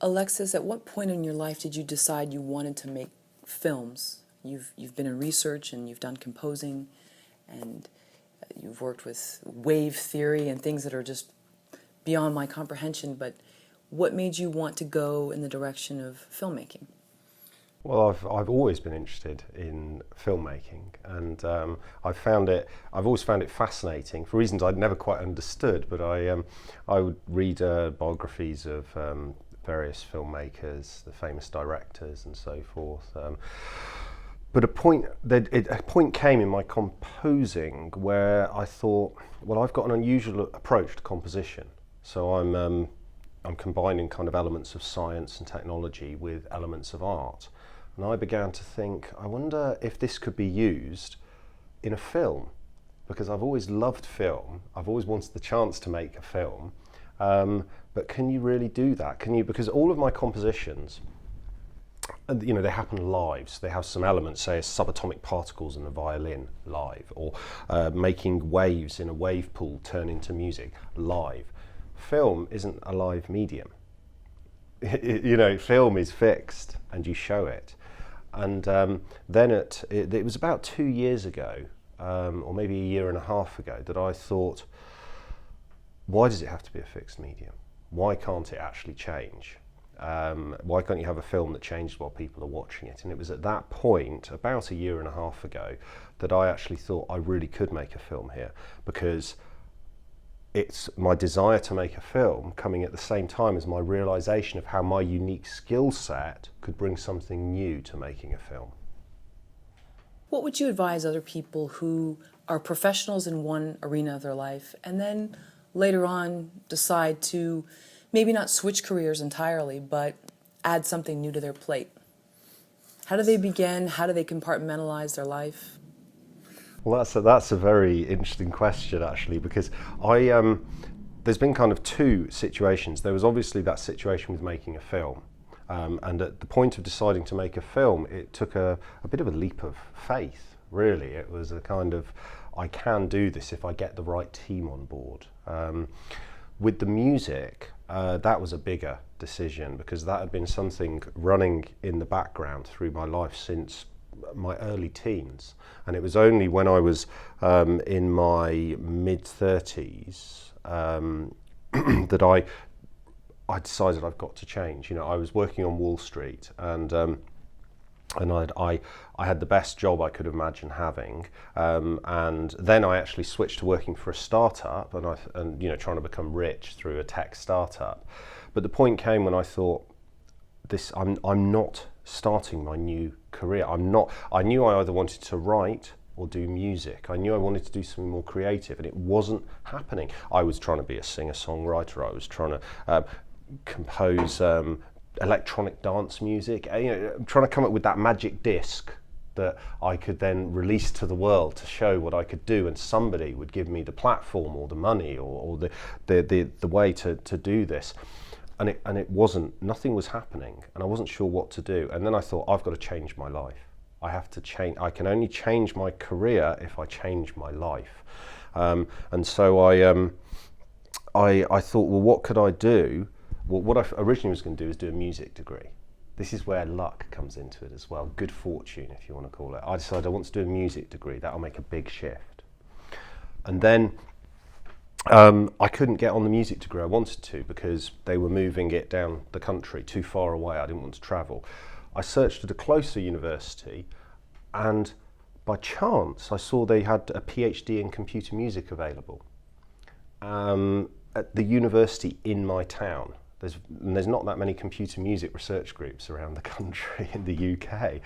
Alexis, at what point in your life did you decide you wanted to make films? You've been in research and you've done composing, and you've worked with wave theory and things that are just beyond my comprehension, but what made you want to go in the direction of filmmaking? Well, I've always been interested in filmmaking, and I've always found it fascinating for reasons I'd never quite understood. But I would read biographies of various filmmakers, the famous directors, and so forth. But a point came in my composing where I thought, well, I've got an unusual approach to composition. So I'm combining kind of elements of science and technology with elements of art. And I began to think, I wonder if this could be used in a film, because I've always loved film. I've always wanted the chance to make a film. But can you really do that? Can you? Because all of my compositions, you know, they happen live. So they have some elements, say subatomic particles in a violin live, or making waves in a wave pool turn into music live. Film isn't a live medium. You know, film is fixed and you show it. And then it was about 2 years ago, or maybe a year and a half ago, that I thought, why does it have to be a fixed medium? Why can't it actually change? Why can't you have a film that changes while people are watching it? And it was at that point, about a year and a half ago, that I actually thought I really could make a film here, because it's my desire to make a film coming at the same time as my realization of how my unique skill set could bring something new to making a film. What would you advise other people who are professionals in one arena of their life and then later on decide to maybe not switch careers entirely, but add something new to their plate? How do they begin? How do they compartmentalize their life? Well, that's a very interesting question, actually, because there's been kind of two situations. There was obviously that situation with making a film, and at the point of deciding to make a film, it took a bit of a leap of faith, really. It was a kind of, I can do this if I get the right team on board. With the music, that was a bigger decision, because that had been something running in the background through my life since my early teens, and it was only when I was in my mid-30s that I decided I've got to change. You know, I was working on Wall Street, and I had the best job I could imagine having, and then I actually switched to working for a startup, and you know, trying to become rich through a tech startup. But the point came when I thought, I'm not starting my new career. I knew I either wanted to write or do music. I knew I wanted to do something more creative, and it wasn't happening. I was trying to be a singer-songwriter. I was trying to compose electronic dance music. You know, trying to come up with that magic disc that I could then release to the world to show what I could do, and somebody would give me the platform or the money or the way to do this. And it wasn't, nothing was happening, and I wasn't sure what to do. And then I thought, I've got to change my life. I have to change. I can only change my career if I change my life. And so I thought, well, what could I do? Well, what I originally was going to do is do a music degree. This is where luck comes into it as well, good fortune, if you want to call it. I decided I want to do a music degree. That'll make a big shift. And then I couldn't get on the music degree I wanted to, because they were moving it down the country too far away. I didn't want to travel. I searched at a closer university, and by chance I saw they had a PhD in computer music available at the university in my town. There's not that many computer music research groups around the country in the UK.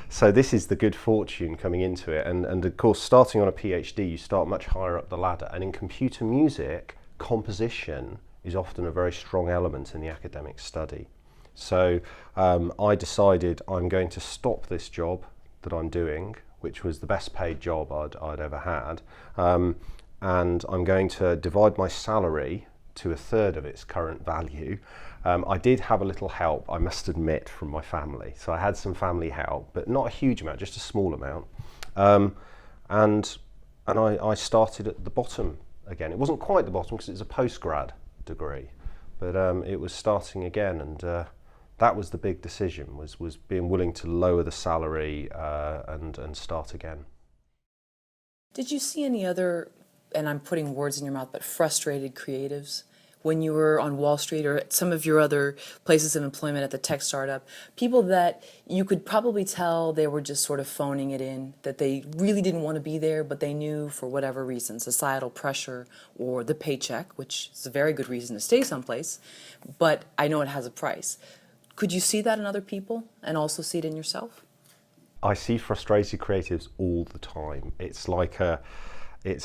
So this is the good fortune coming into it, and of course, starting on a PhD, you start much higher up the ladder, and in computer music, composition is often a very strong element in the academic study. So I decided I'm going to stop this job that I'm doing, which was the best paid job I'd ever had, and I'm going to divide my salary to 1/3 of its current value. I did have a little help, I must admit, from my family. So I had some family help, but not a huge amount, just a small amount. And I started at the bottom again. It wasn't quite the bottom because it's a postgrad degree, but it was starting again, and that was the big decision, was being willing to lower the salary and start again. Did you see any other, and I'm putting words in your mouth, but frustrated creatives when you were on Wall Street or at some of your other places of employment at the tech startup, people that you could probably tell they were just sort of phoning it in, that they really didn't want to be there, but they knew for whatever reason, societal pressure or the paycheck, which is a very good reason to stay someplace, but I know it has a price. Could you see that in other people and also see it in yourself? I see frustrated creatives all the time. It's like it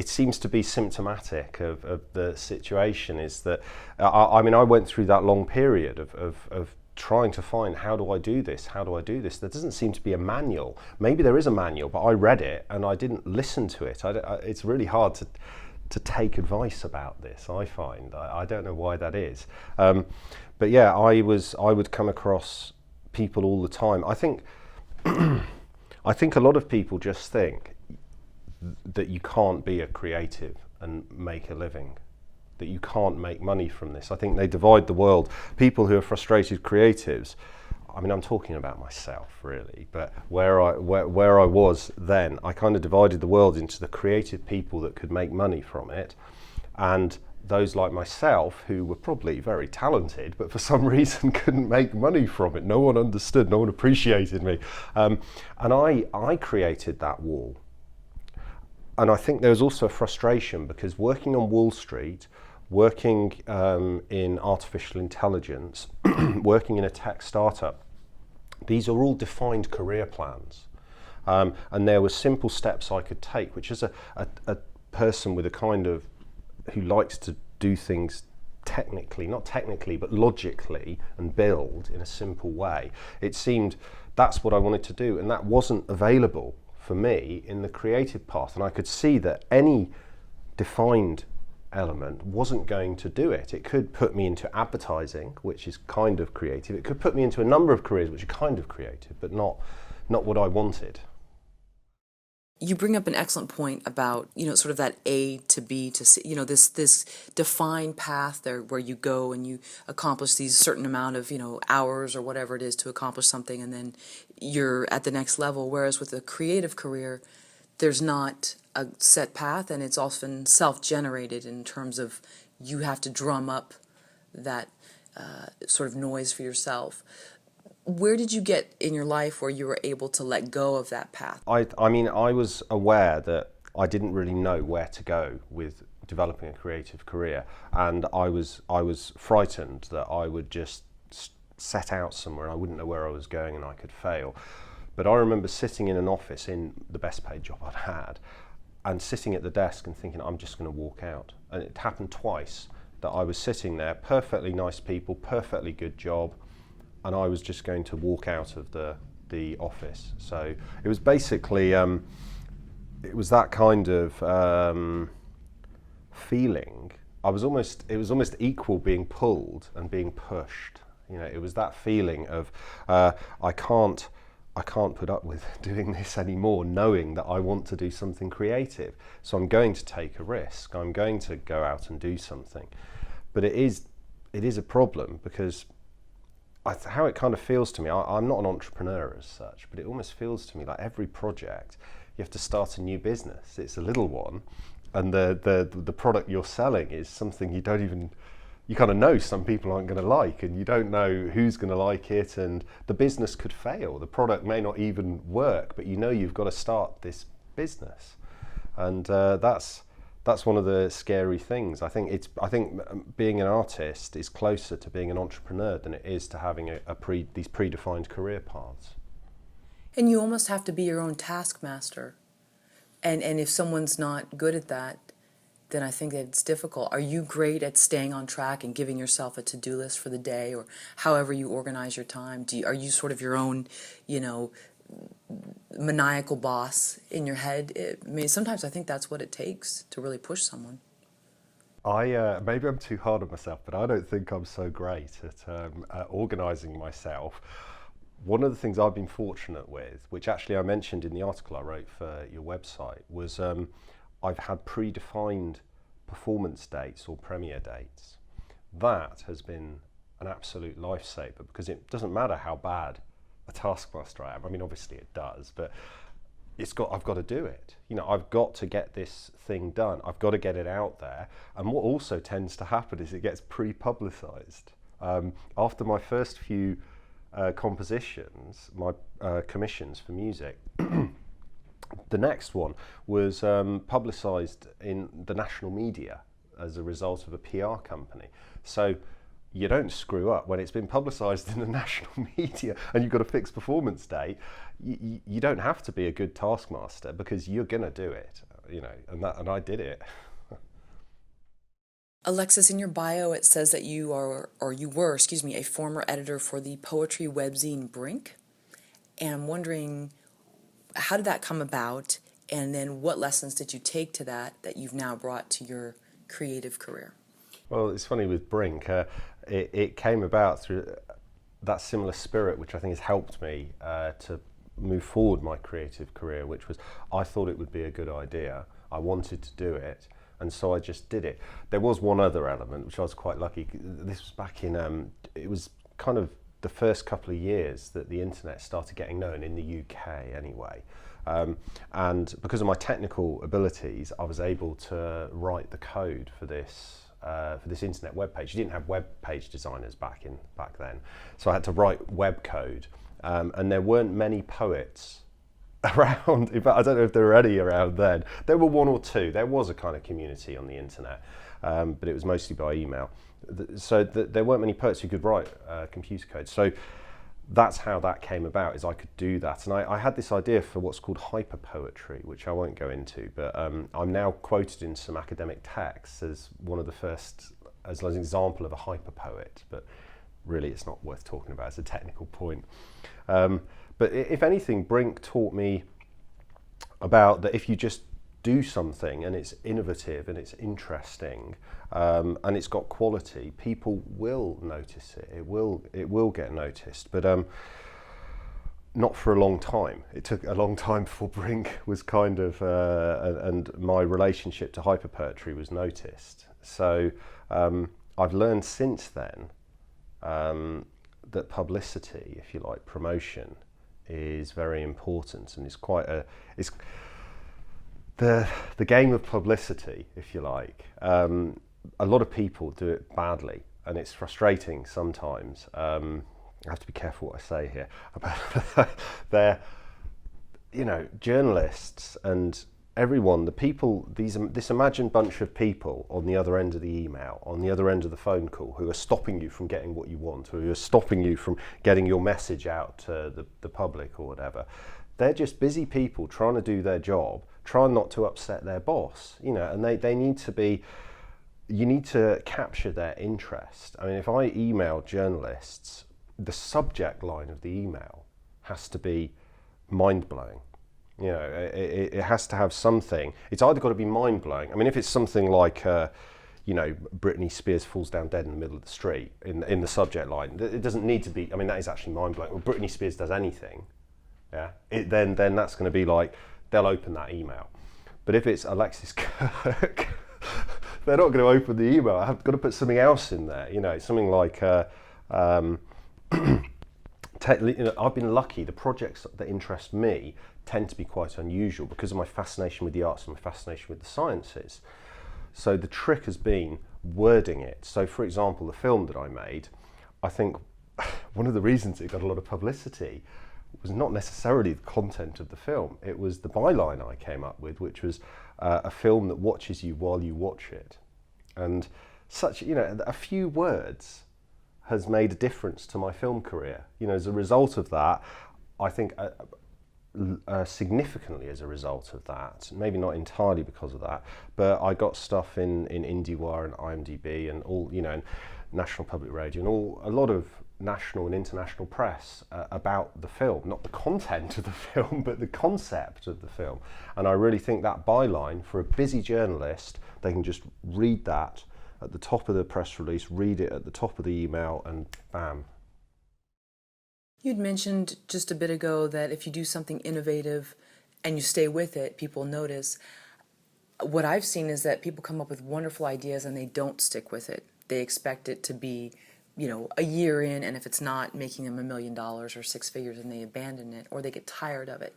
seems to be symptomatic of the situation. Is that I mean, I went through that long period of trying to find, how do I do this? How do I do this? There doesn't seem to be a manual. Maybe there is a manual, but I read it and I didn't listen to it. It's really hard to take advice about this, I find. I don't know why that is. But yeah, I would come across people all the time. I think I think a lot of people just think that you can't be a creative and make a living, that you can't make money from this. I think they divide the world. People who are frustrated creatives, I mean, I'm talking about myself really, but where I was then, I kind of divided the world into the creative people that could make money from it, and those like myself who were probably very talented, but for some reason couldn't make money from it. No one understood, no one appreciated me. And I created that wall. And I think there was also a frustration because working on Wall Street, working in artificial intelligence, working in a tech startup, these are all defined career plans. And there were simple steps I could take, which is a person with a kind of, who likes to do things technically, not technically, but logically, and build in a simple way. It seemed that's what I wanted to do, and that wasn't available for me in the creative path. And I could see that any defined element wasn't going to do it. It could put me into advertising, which is kind of creative. It could put me into a number of careers which are kind of creative, but not what I wanted. You bring up an excellent point about, sort of that A to B to C, this defined path there where you go and you accomplish these certain amount of, hours or whatever it is to accomplish something, and then you're at the next level. Whereas with a creative career, there's not a set path, and it's often self-generated in terms of you have to drum up that sort of noise for yourself. Where did you get in your life where you were able to let go of that path? I mean, I was aware that I didn't really know where to go with developing a creative career, and I was frightened that I would just set out somewhere, I wouldn't know where I was going, and I could fail. But I remember sitting in an office in the best paid job I'd had, and sitting at the desk and thinking, I'm just going to walk out. And it happened twice that I was sitting there, perfectly nice people, perfectly good job, and I was just going to walk out of the office. So it was basically, it was that kind of feeling. It was almost equal being pulled and being pushed. It was that feeling of I can't put up with doing this anymore, knowing that I want to do something creative. So I'm going to take a risk. I'm going to go out and do something. But it is a problem because how it kind of feels to me, I'm not an entrepreneur as such, but it almost feels to me like every project, you have to start a new business. It's a little one, and the product you're selling is something you kind of know some people aren't going to like, and you don't know who's going to like it, and the business could fail. The product may not even work, but you've got to start this business, and that's one of the scary things. I think being an artist is closer to being an entrepreneur than it is to having these predefined career paths. And you almost have to be your own taskmaster. And if someone's not good at that, then I think that it's difficult. Are you great at staying on track and giving yourself a to-do list for the day, or however you organize your time? Are you sort of your own, maniacal boss in your head? I mean, sometimes I think that's what it takes to really push someone. Maybe I'm too hard on myself, but I don't think I'm so great at organizing myself. One of the things I've been fortunate with, which actually I mentioned in the article I wrote for your website, was I've had predefined performance dates or premiere dates. That has been an absolute lifesaver, because it doesn't matter how bad a taskmaster I am. I mean, obviously it does, but I've got to do it. You know, I've got to get this thing done. I've got to get it out there. And what also tends to happen is it gets pre-publicized. After my first few compositions, my commissions for music, the next one was publicised in the national media as a result of a PR company. So you don't screw up when it's been publicised in the national media and you've got a fixed performance date. You don't have to be a good taskmaster, because you're going to do it, you know, and I did it. Alexis, in your bio, it says that you were, a former editor for the poetry webzine Brink. And I'm wondering, how did that come about? And then what lessons did you take to that you've now brought to your creative career? Well, it's funny with Brink. It came about through that similar spirit, which I think has helped me to move forward my creative career, which was, I thought it would be a good idea. I wanted to do it. And so I just did it. There was one other element, which I was quite lucky. This was back in, it was kind of the first couple of years that the internet started getting known, in the UK anyway. And because of my technical abilities, I was able to write the code for this internet web page. You didn't have web page designers back then. So I had to write web code. And there weren't many poets around. In fact, I don't know if there were any around then. There were one or two. There was a kind of community on the internet, but it was mostly by email. So there weren't many poets who could write computer code. So that's how that came about, is I could do that. And I had this idea for what's called hyper poetry, which I won't go into, but I'm now quoted in some academic texts as one of the first, as an example of a hyper poet, but really it's not worth talking about. It's a technical point. But if anything, Brink taught me about that if you just do something and it's innovative and it's interesting and it's got quality, people will notice it. It will get noticed, but not for a long time. It took a long time before Brink was kind of, and my relationship to hyperpoetry was noticed. So I've learned since then that publicity, if you like, promotion, is very important, and it's quite it's the game of publicity, if you like. A lot of people do it badly, and it's frustrating sometimes. I have to be careful what I say here about they're, you know, journalists and everyone, the people, this imagined bunch of people on the other end of the email, on the other end of the phone call, who are stopping you from getting what you want, or who are stopping you from getting your message out to the public or whatever. They're just busy people trying to do their job, trying not to upset their boss, you know, and they need to be, you need to capture their interest. I mean, if I email journalists, the subject line of the email has to be mind-blowing. You know, it has to have something. It's either got to be mind-blowing. I mean, if it's something like, you know, Britney Spears falls down dead in the middle of the street in the subject line, it doesn't need to be. I mean, that is actually mind-blowing. Well, Britney Spears does anything, yeah. Then that's going to be like, they'll open that email. But if it's Alexis Kirke, they're not going to open the email. I've got to put something else in there. You know, something like. You know, I've been lucky. The projects that interest me tend to be quite unusual because of my fascination with the arts and my fascination with the sciences. So the trick has been wording it. So for example, the film that I made, I think one of the reasons it got a lot of publicity was not necessarily the content of the film. It was the byline I came up with, which was a film that watches you while you watch it. And such, you know, a few words has made a difference to my film career. You know, as a result of that, I think significantly as a result of that, maybe not entirely because of that, but I got stuff in IndieWire and IMDb and all, you know, and National Public Radio and a lot of national and international press about the film, not the content of the film, but the concept of the film. And I really think that byline, for a busy journalist, they can just read that at the top of the press release, read it at the top of the email, and bam. You'd mentioned just a bit ago that if you do something innovative and you stay with it, people notice. what I've seen is that people come up with wonderful ideas and they don't stick with it. They expect it to be, a year in, and if it's not making them $1 million or six figures, and they abandon it or they get tired of it.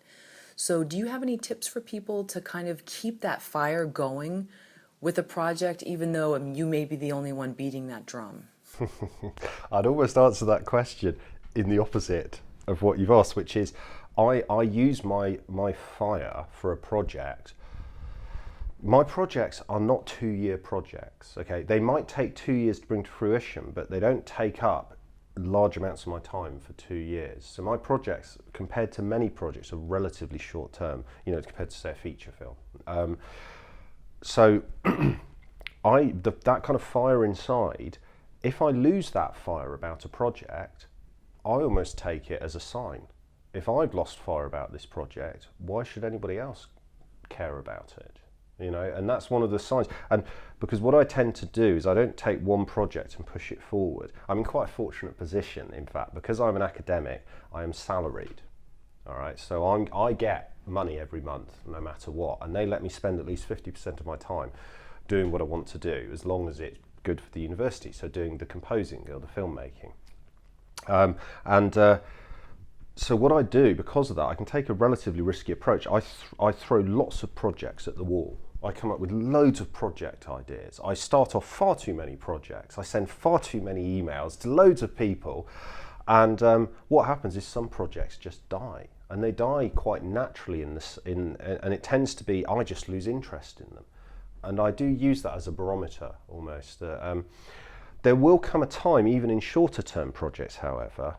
So do you have any tips for people to kind of keep that fire going with a project, even though you may be the only one beating that drum? I'd almost answer that question in the opposite of what you've asked, which is I use my fire for a project. My projects are not 2-year projects, okay? They might take 2 years to bring to fruition, but they don't take up large amounts of my time for 2 years. So my projects, compared to many projects, are relatively short term, compared to, say, a feature film. So that kind of fire inside, if I lose that fire about a project, I almost take it as a sign. If I've lost fire about this project, why should anybody else care about it? And that's one of the signs. And because what I tend to do is I don't take one project and push it forward. I'm in quite a fortunate position, in fact, because I'm an academic, I am salaried. All right, so I get money every month, no matter what, and they let me spend at least 50% of my time doing what I want to do, as long as it's good for the university. So doing the composing or the filmmaking, so what I do, because of that, I can take a relatively risky approach. I throw lots of projects at the wall. I come up with loads of project ideas. I start off far too many projects. I send far too many emails to loads of people. And what happens is some projects just die. And they die quite naturally and it tends to be, I just lose interest in them. And I do use that as a barometer, almost. There will come a time, even in shorter term projects, however,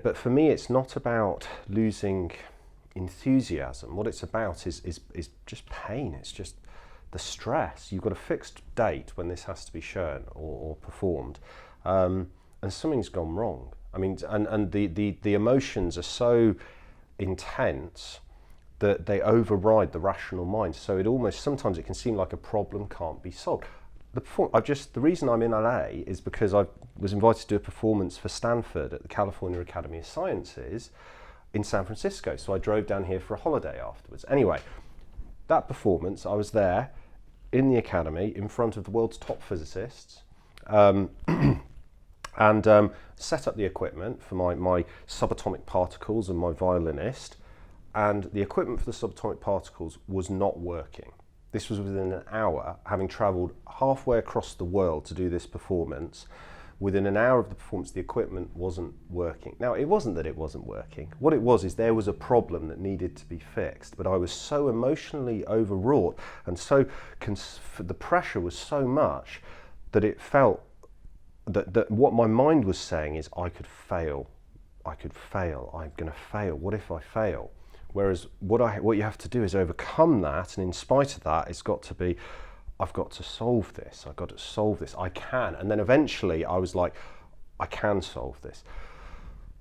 but for me, it's not about losing enthusiasm. What it's about is just pain. It's just the stress. You've got a fixed date when this has to be shown or performed, and something's gone wrong. I mean, and the emotions are so intense that they override the rational mind. So sometimes it can seem like a problem can't be solved. The reason I'm in LA is because I was invited to do a performance for Stanford at the California Academy of Sciences in San Francisco. So I drove down here for a holiday afterwards. Anyway, that performance, I was there in the Academy in front of the world's top physicists and set up the equipment for my subatomic particles and my violinist. And the equipment for the subatomic particles was not working. This was within an hour, having travelled halfway across the world to do this performance. Within an hour of the performance, the equipment wasn't working. Now, it wasn't that it wasn't working. What it was is there was a problem that needed to be fixed, but I was so emotionally overwrought and the pressure was so much that it felt that what my mind was saying is, I could fail, I'm going to fail, what if I fail? Whereas what you have to do is overcome that, and in spite of that, it's got to be, I've got to solve this, I can. And then eventually I was like, I can solve this.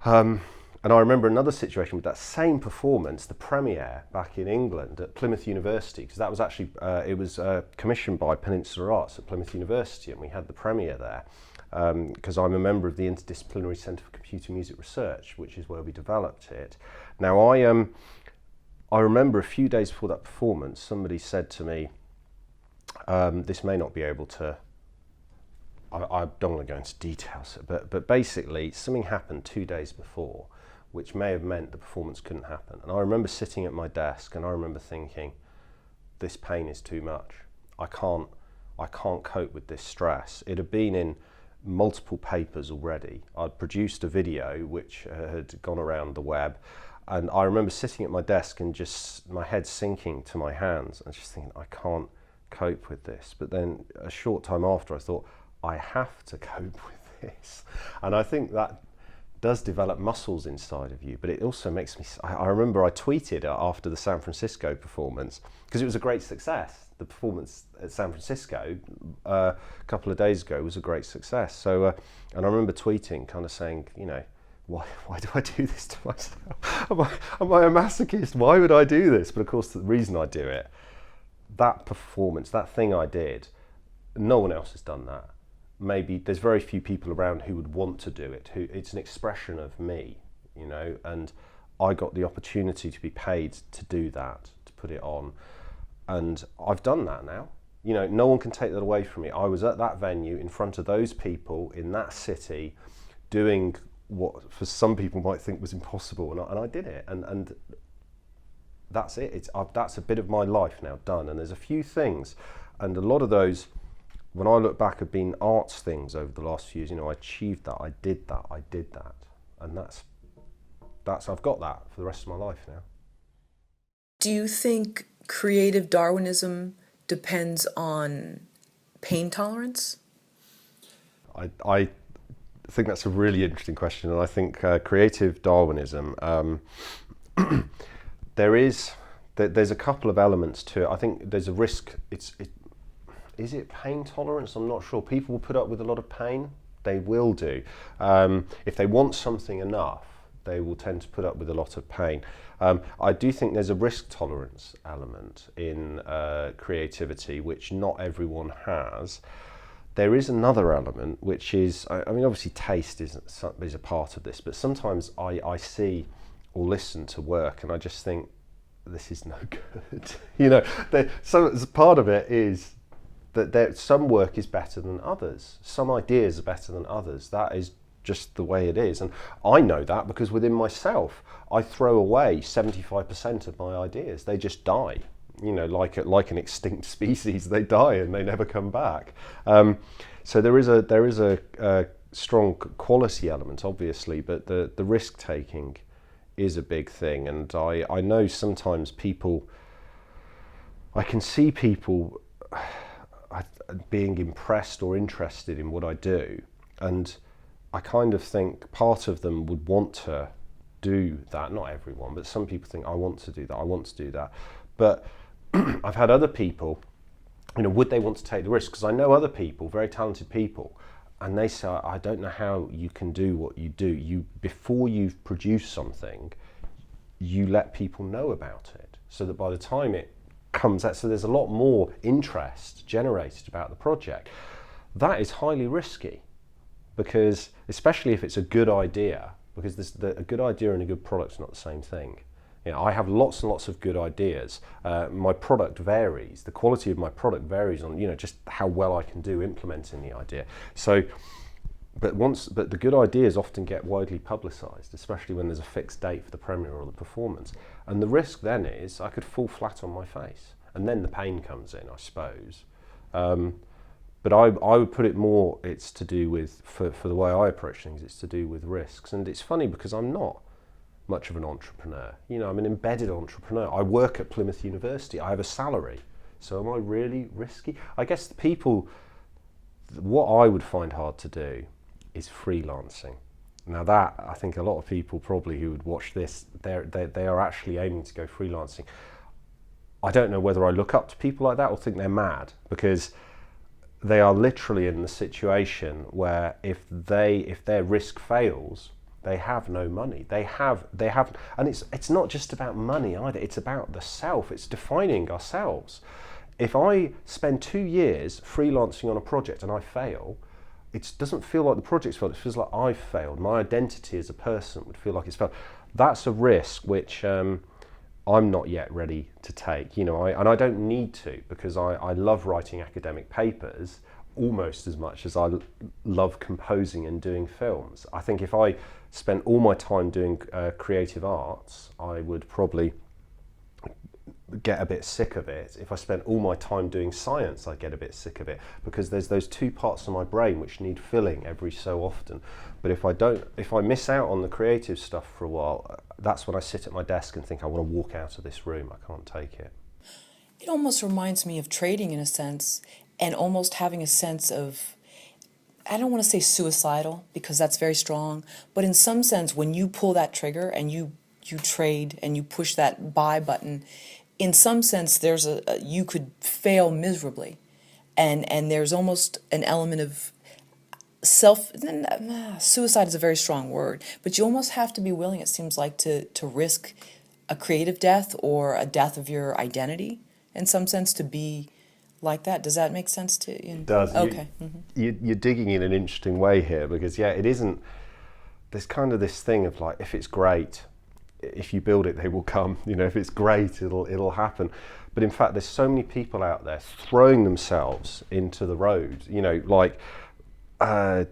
And I remember another situation with that same performance, the premiere back in England at Plymouth University, because that was actually, it was commissioned by Peninsula Arts at Plymouth University, and we had the premiere there. Because I'm a member of the Interdisciplinary Centre for Computer Music Research, which is where we developed it. Now, I remember a few days before that performance, somebody said to me, this may not be able to, I don't want to go into details, but basically something happened 2 days before, which may have meant the performance couldn't happen. And I remember sitting at my desk and I remember thinking, this pain is too much. I can't cope with this stress. It had been in multiple papers already. I'd produced a video which had gone around the web, and I remember sitting at my desk and just my head sinking to my hands and just thinking, I can't cope with this. But then a short time after, I thought, I have to cope with this. And I think that does develop muscles inside of you, but it also makes me, I remember I tweeted after the San Francisco performance, because it was a great success. The performance at San Francisco a couple of days ago was a great success. So, and I remember tweeting, kind of saying, why do I do this to myself? Am I a masochist? Why would I do this? But of course, the reason I do it, that performance, that thing I did, no one else has done that. Maybe there's very few people around who would want to do it. It's an expression of me, and I got the opportunity to be paid to do that, to put it on. And I've done that now. You know, no one can take that away from me. I was at that venue in front of those people in that city doing what for some people might think was impossible, and I did it. And that's it. That's a bit of my life now done. And there's a few things, and a lot of those, when I look back, have been arts things over the last few years. You know, I achieved that, I did that, and that's I've got that for the rest of my life now. Do you think creative Darwinism depends on pain tolerance? I think that's a really interesting question, and I think creative Darwinism, there's a couple of elements to it. I think there's a risk. Is it pain tolerance? I'm not sure. People will put up with a lot of pain. They will do. If they want something enough, they will tend to put up with a lot of pain. I do think there's a risk tolerance element in creativity, which not everyone has. There is another element, which is, I mean, obviously taste is a part of this, but sometimes I see or listen to work and I just think, this is no good. You know, so part of it is that some work is better than others. Some ideas are better than others. That is just the way it is. And I know that because within myself, I throw away 75% of my ideas. They just die. You know, like an extinct species, they die and they never come back. So there is a strong quality element, obviously, but the risk taking is a big thing. And I know sometimes I can see people being impressed or interested in what I do, and I kind of think part of them would want to do that. Not everyone, but some people think, I want to do that. But I've had other people, you know, would they want to take the risk? Because I know other people, very talented people, and they say, I don't know how you can do what you do. Before you've produced something, you let people know about it, so that by the time it comes out, so there's a lot more interest generated about the project. That is highly risky, because especially if it's a good idea, because a good idea and a good product is not the same thing. You know, I have lots and lots of good ideas. My product varies. The quality of my product varies on, you know, just how well I can do implementing the idea. So, but the good ideas often get widely publicised, especially when there's a fixed date for the premiere or the performance. And the risk then is I could fall flat on my face, and then the pain comes in, I suppose. But I would put it more, it's to do with, for the way I approach things, it's to do with risks. And it's funny because I'm not much of an entrepreneur. You know, I'm an embedded entrepreneur. I work at Plymouth University. I have a salary. So am I really risky? I guess what I would find hard to do is freelancing. Now that, I think a lot of people probably who would watch this, they are actually aiming to go freelancing. I don't know whether I look up to people like that or think they're mad, because they are literally in the situation where if their risk fails, they have no money. They have, and it's not just about money either. It's about the self. It's defining ourselves. If I spend 2 years freelancing on a project and I fail, it doesn't feel like the project's failed. It feels like I've failed. My identity as a person would feel like it's failed. That's a risk which I'm not yet ready to take. You know, and I don't need to, because I love writing academic papers almost as much as I love composing and doing films. I think if I spent all my time doing creative arts, I would probably get a bit sick of it. If I spent all my time doing science, I'd get a bit sick of it, because there's those two parts of my brain which need filling every so often. But if I miss out on the creative stuff for a while, that's when I sit at my desk and think, I want to walk out of this room. I can't take it. It almost reminds me of trading in a sense, and almost having a sense of, I don't want to say suicidal, because that's very strong, but in some sense, when you pull that trigger and you trade and you push that buy button, in some sense, you could fail miserably, and there's almost an element of suicide is a very strong word, but you almost have to be willing, it seems like, to risk a creative death or a death of your identity, in some sense, to be like that. Does that make sense to you? It does. Okay. You're digging in an interesting way here, because it isn't, there's kind of this thing of like, if it's great, if you build it, they will come. You know, if it's great, it'll happen. But in fact, there's so many people out there throwing themselves into the road. You know, like I'll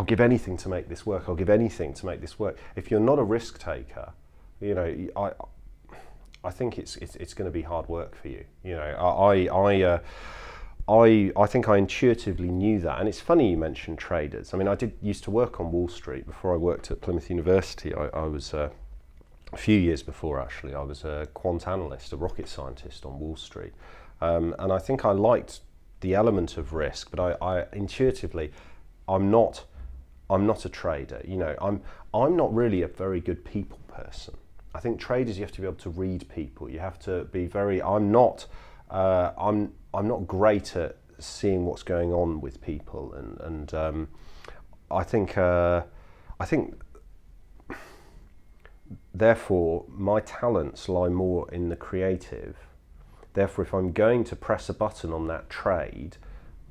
give anything to make this work. I'll give anything to make this work. If you're not a risk taker, you know, I think it's going to be hard work for you. You know, I think I intuitively knew that. And it's funny you mentioned traders. I mean, I used to work on Wall Street before I worked at Plymouth University. I was a few years before, actually. I was a quant analyst, a rocket scientist on Wall Street, and I think I liked the element of risk. But I intuitively, I'm not a trader. You know, I'm not really a very good people person. I think traders, you have to be able to read people. You have to be very. I'm not great at seeing what's going on with people, and I think therefore my talents lie more in the creative. Therefore, if I'm going to press a button on that trade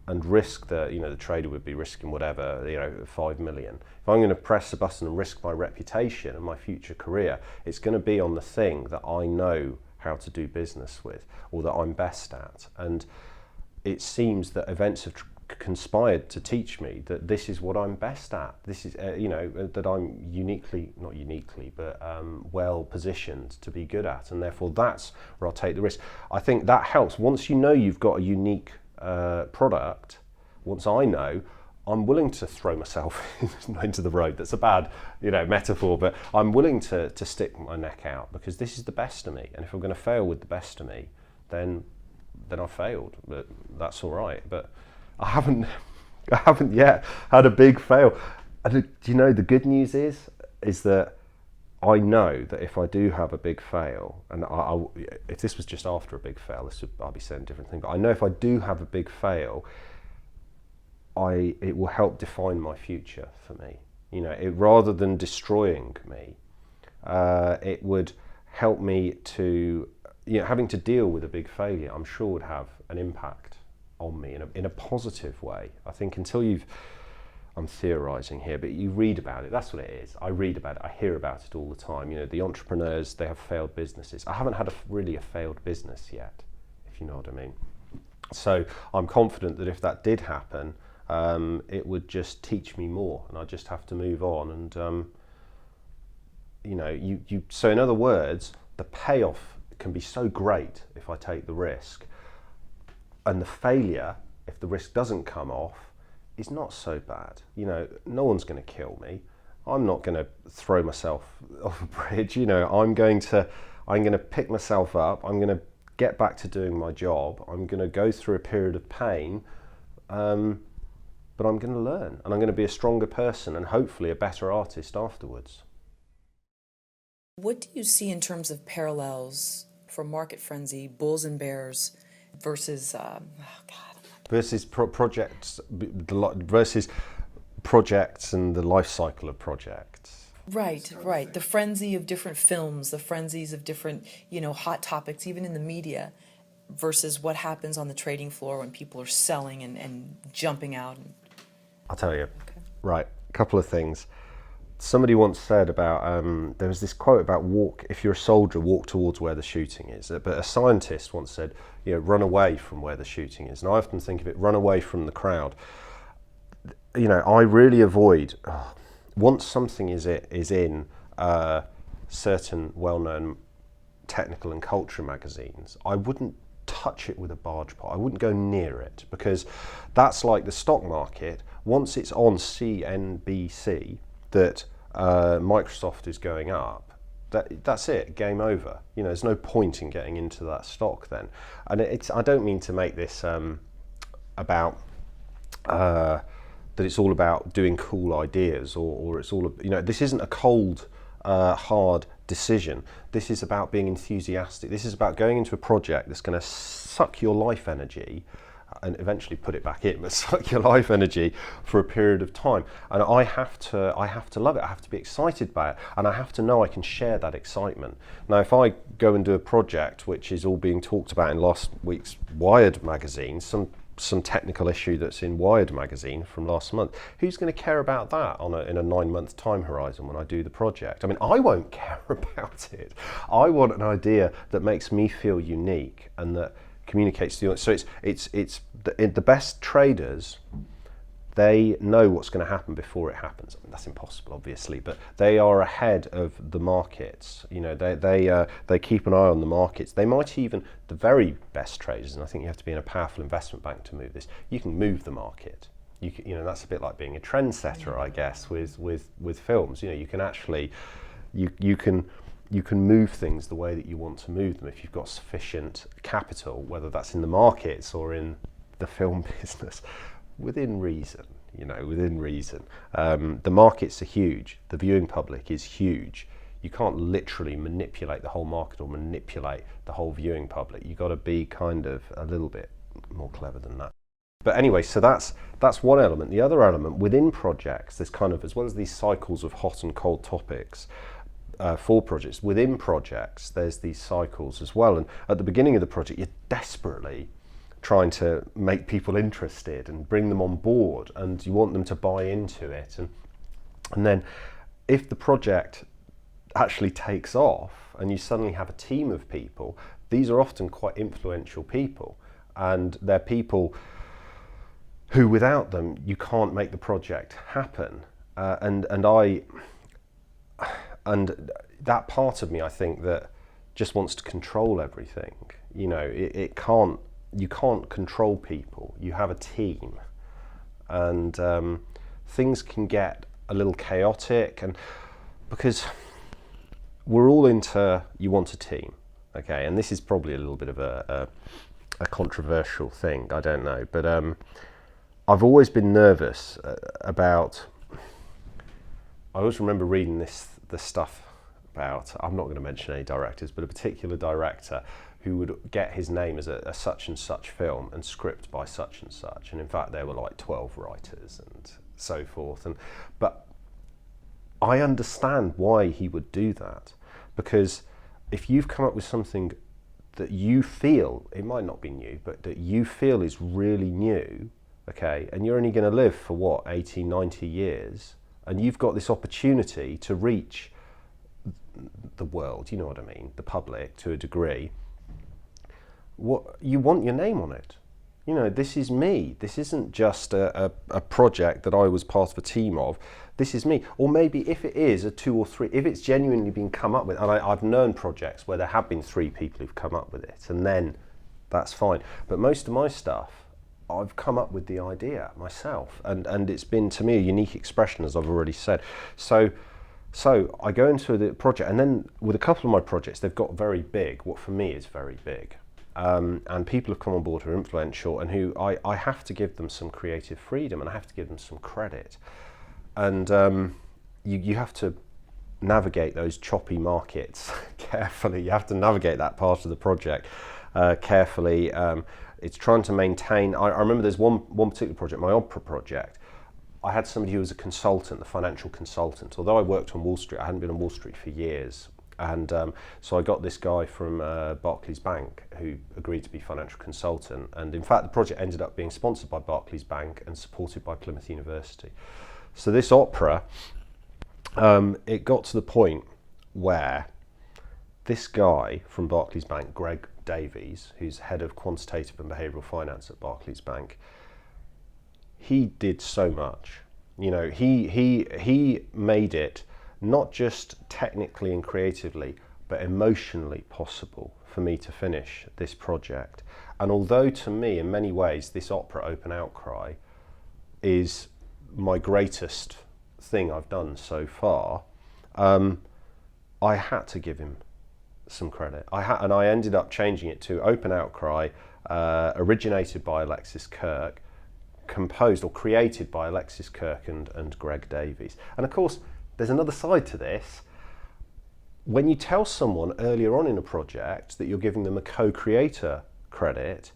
and risk the trader would be risking whatever, 5 million. If I'm going to press a button and risk my reputation and my future career, it's going to be on the thing that I know how to do business with, or that I'm best at. And it seems that events have conspired to teach me that this is what I'm best at. This is, that I'm not uniquely, but well positioned to be good at. And therefore that's where I'll take the risk. I think that helps. Once you know you've got a unique product, once I know, I'm willing to throw myself into the road. That's a bad, metaphor, but I'm willing to stick my neck out because this is the best of me. And if I'm going to fail with the best of me, then I've failed. But that's all right. But I haven't yet had a big fail. And the good news is that I know that if I do have a big fail, and if this was just after a big fail, I'll be saying a different thing. But I know if I do have a big fail, it will help define my future for me. Rather than destroying me, it would help me to, having to deal with a big failure, I'm sure would have an impact on me in a positive way. I think I'm theorizing here, but you read about it. That's what it is. I read about it. I hear about it all the time. The entrepreneurs, they have failed businesses. I haven't had really a failed business yet, if you know what I mean. So I'm confident that if that did happen, it would just teach me more, and I just have to move on. And so in other words, the payoff can be so great if I take the risk, and the failure, if the risk doesn't come off, is not so bad. No one's going to kill me. I'm not going to throw myself off a bridge. I'm going to pick myself up. I'm going to get back to doing my job. I'm going to go through a period of pain, but I'm going to learn, and I'm going to be a stronger person and hopefully a better artist afterwards. What do you see in terms of parallels for Market Frenzy, Bulls and Bears versus versus projects and the life cycle of projects? Right. The frenzy of different films, the frenzies of different, hot topics, even in the media, versus what happens on the trading floor when people are selling and jumping out. I'll tell you. Okay. Right, a couple of things. Somebody once said about, there was this quote about if you're a soldier, walk towards where the shooting is. But a scientist once said, run away from where the shooting is. And I often think of it, run away from the crowd. I really avoid, once something is in certain well-known technical and culture magazines, I wouldn't touch it with a barge pole. I wouldn't go near it, because that's like the stock market. Once it's on CNBC that Microsoft is going up, that's it, game over. There's no point in getting into that stock then. And I don't mean to make this about that it's all about doing cool ideas, or it's all, this isn't a cold, hard decision. This is about being enthusiastic. This is about going into a project that's going to suck your life energy and eventually put it back in, but suck your life energy for a period of time. And I have to love it. I have to be excited by it, and I have to know I can share that excitement. Now, if I go and do a project which is all being talked about in last week's Wired magazine, some some technical issue that's in Wired magazine from last month. Who's going to care about that in a 9-month time horizon when I do the project? I mean, I won't care about it. I want an idea that makes me feel unique and that communicates to the audience. So it's the best traders, they know what's going to happen before it happens. I mean, that's impossible, obviously, but they are ahead of the markets. You know, they keep an eye on the markets. They might even, the very best traders, and I think you have to be in a powerful investment bank to move this. You can move the market. You know, that's a bit like being a trendsetter, I guess, with films. You know, you can actually, you can move things the way that you want to move them if you've got sufficient capital, whether that's in the markets or in the film business. Within reason, you know, within reason. The markets are huge. The viewing public is huge. You can't literally manipulate the whole market or manipulate the whole viewing public. You've got to be kind of a little bit more clever than that. But anyway, so that's one element. The other element, within projects, there's kind of, as well as these cycles of hot and cold topics for projects, within projects, there's these cycles as well. And at the beginning of the project, you're desperately trying to make people interested and bring them on board, and you want them to buy into it, and then if the project actually takes off and you suddenly have a team of people, these are often quite influential people, and they're people who without them you can't make the project happen, and that part of me, I think, that just wants to control everything. You know, you can't control people. You have a team, and things can get a little chaotic, and because we're all into, you want a team, okay? And this is probably a little bit of a controversial thing, I don't know, but I've always been nervous about, I always remember reading the stuff about, I'm not going to mention any directors, but a particular director who would get his name as a such and such film and script by such and such, and in fact there were like 12 writers and so forth. But I understand why he would do that, because if you've come up with something that you feel, it might not be new, but that you feel is really new, okay, and you're only going to live for what, 80, 90 years, and you've got this opportunity to reach the world, you know what I mean, the public to a degree, what you want your name on it. You know, this is me. This isn't just a project that I was part of a team of. This is me. Or maybe if it is a 2 or 3, if it's genuinely been come up with, and I've known projects where there have been 3 people who've come up with it, and then that's fine. But most of my stuff, I've come up with the idea myself, and it's been, to me, a unique expression, as I've already said. So I go into the project, and then with a couple of my projects, they've got very big, what for me is very big. And people have come on board who are influential and who I have to give them some creative freedom, and I have to give them some credit. And you have to navigate those choppy markets carefully. You have to navigate that part of the project carefully. It's trying to maintain, I remember there's one particular project, my opera project. I had somebody who was a consultant, the financial consultant. Although I worked on Wall Street, I hadn't been on Wall Street for years. And so I got this guy from Barclays Bank who agreed to be financial consultant. And in fact, the project ended up being sponsored by Barclays Bank and supported by Plymouth University. So this opera, it got to the point where this guy from Barclays Bank, Greg Davies, who's head of quantitative and behavioural finance at Barclays Bank, he did so much. You know, he made it not just technically and creatively, but emotionally possible for me to finish this project. And although to me, in many ways, this opera, Open Outcry, is my greatest thing I've done so far, I had to give him some credit. And I ended up changing it to Open Outcry, originated by Alexis Kirke, composed or created by Alexis Kirke and Greg Davies. And of course, there's another side to this. When you tell someone earlier on in a project that you're giving them a co-creator credit,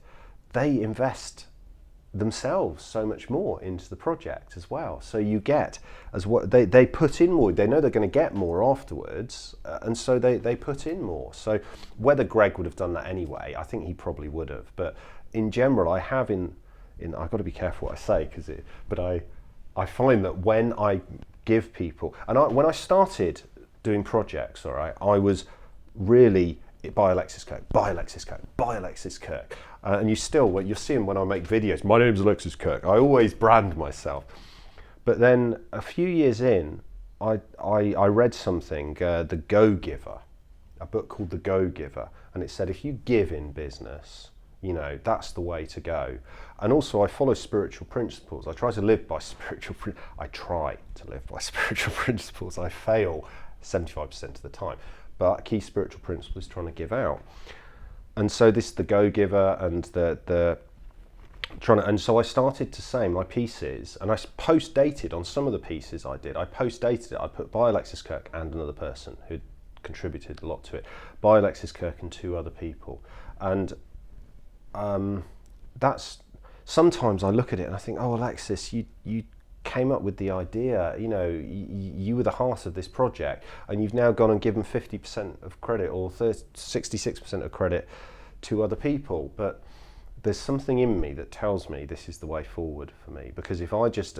they invest themselves so much more into the project as well. So you get, as what they put in more, they know they're going to get more afterwards, and so they put in more. So whether Greg would have done that anyway, I think he probably would have. But in general, I have in I've got to be careful what I say, but I find that when I give people, and when I started doing projects, all right, I was really buy Alexis Kirke, buy Alexis Kirke, buy Alexis Kirke. And you're seeing when I make videos, my name's Alexis Kirke. I always brand myself. But then a few years in, I read something, The Go-Giver, a book called The Go-Giver. And it said, if you give in business, you know, that's the way to go. And also I follow spiritual principles. I try to live by spiritual principles. I fail 75% of the time. But a key spiritual principle is trying to give out. And so this is the Go-Giver and and so I started to say my pieces, and I post-dated on some of the pieces I did. I post-dated it. I put by Alexis Kirke and another person who contributed a lot to it. By Alexis Kirke and 2 other people. And that's, sometimes I look at it and I think, oh, Alexis, you came up with the idea, you know, you were the heart of this project, and you've now gone and given 50% of credit or 66% of credit to other people. But there's something in me that tells me this is the way forward for me, because if I just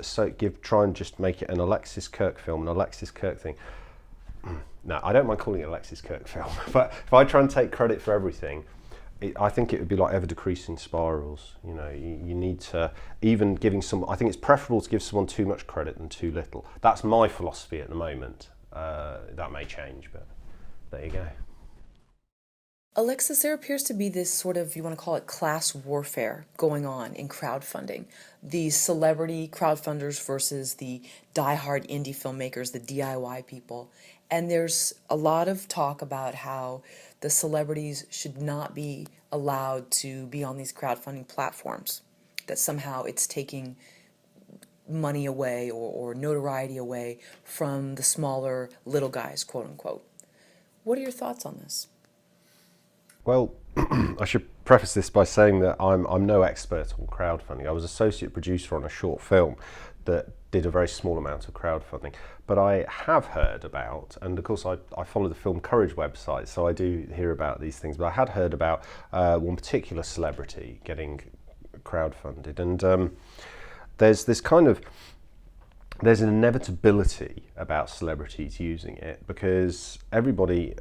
try and just make it an Alexis Kirke film, an Alexis Kirke thing, no, I don't mind calling it an Alexis Kirke film, but if I try and take credit for everything, I think it would be like ever decreasing spirals. You know, you need to, even giving I think it's preferable to give someone too much credit than too little. That's my philosophy at the moment. That may change, but there you go. Alexis, there appears to be this sort of, you want to call it class warfare going on in crowdfunding. The celebrity crowdfunders versus the diehard indie filmmakers, the DIY people. And there's a lot of talk about how the celebrities should not be allowed to be on these crowdfunding platforms, that somehow it's taking money away or notoriety away from the smaller little guys, quote unquote. What are your thoughts on this? Well, I should preface this by saying that I'm no expert on crowdfunding. I was associate producer on a short film that did a very small amount of crowdfunding. But I have heard about, and of course I follow the Film Courage website, so I do hear about these things, but I had heard about one particular celebrity getting crowdfunded. And there's an inevitability about celebrities using it, because everybody's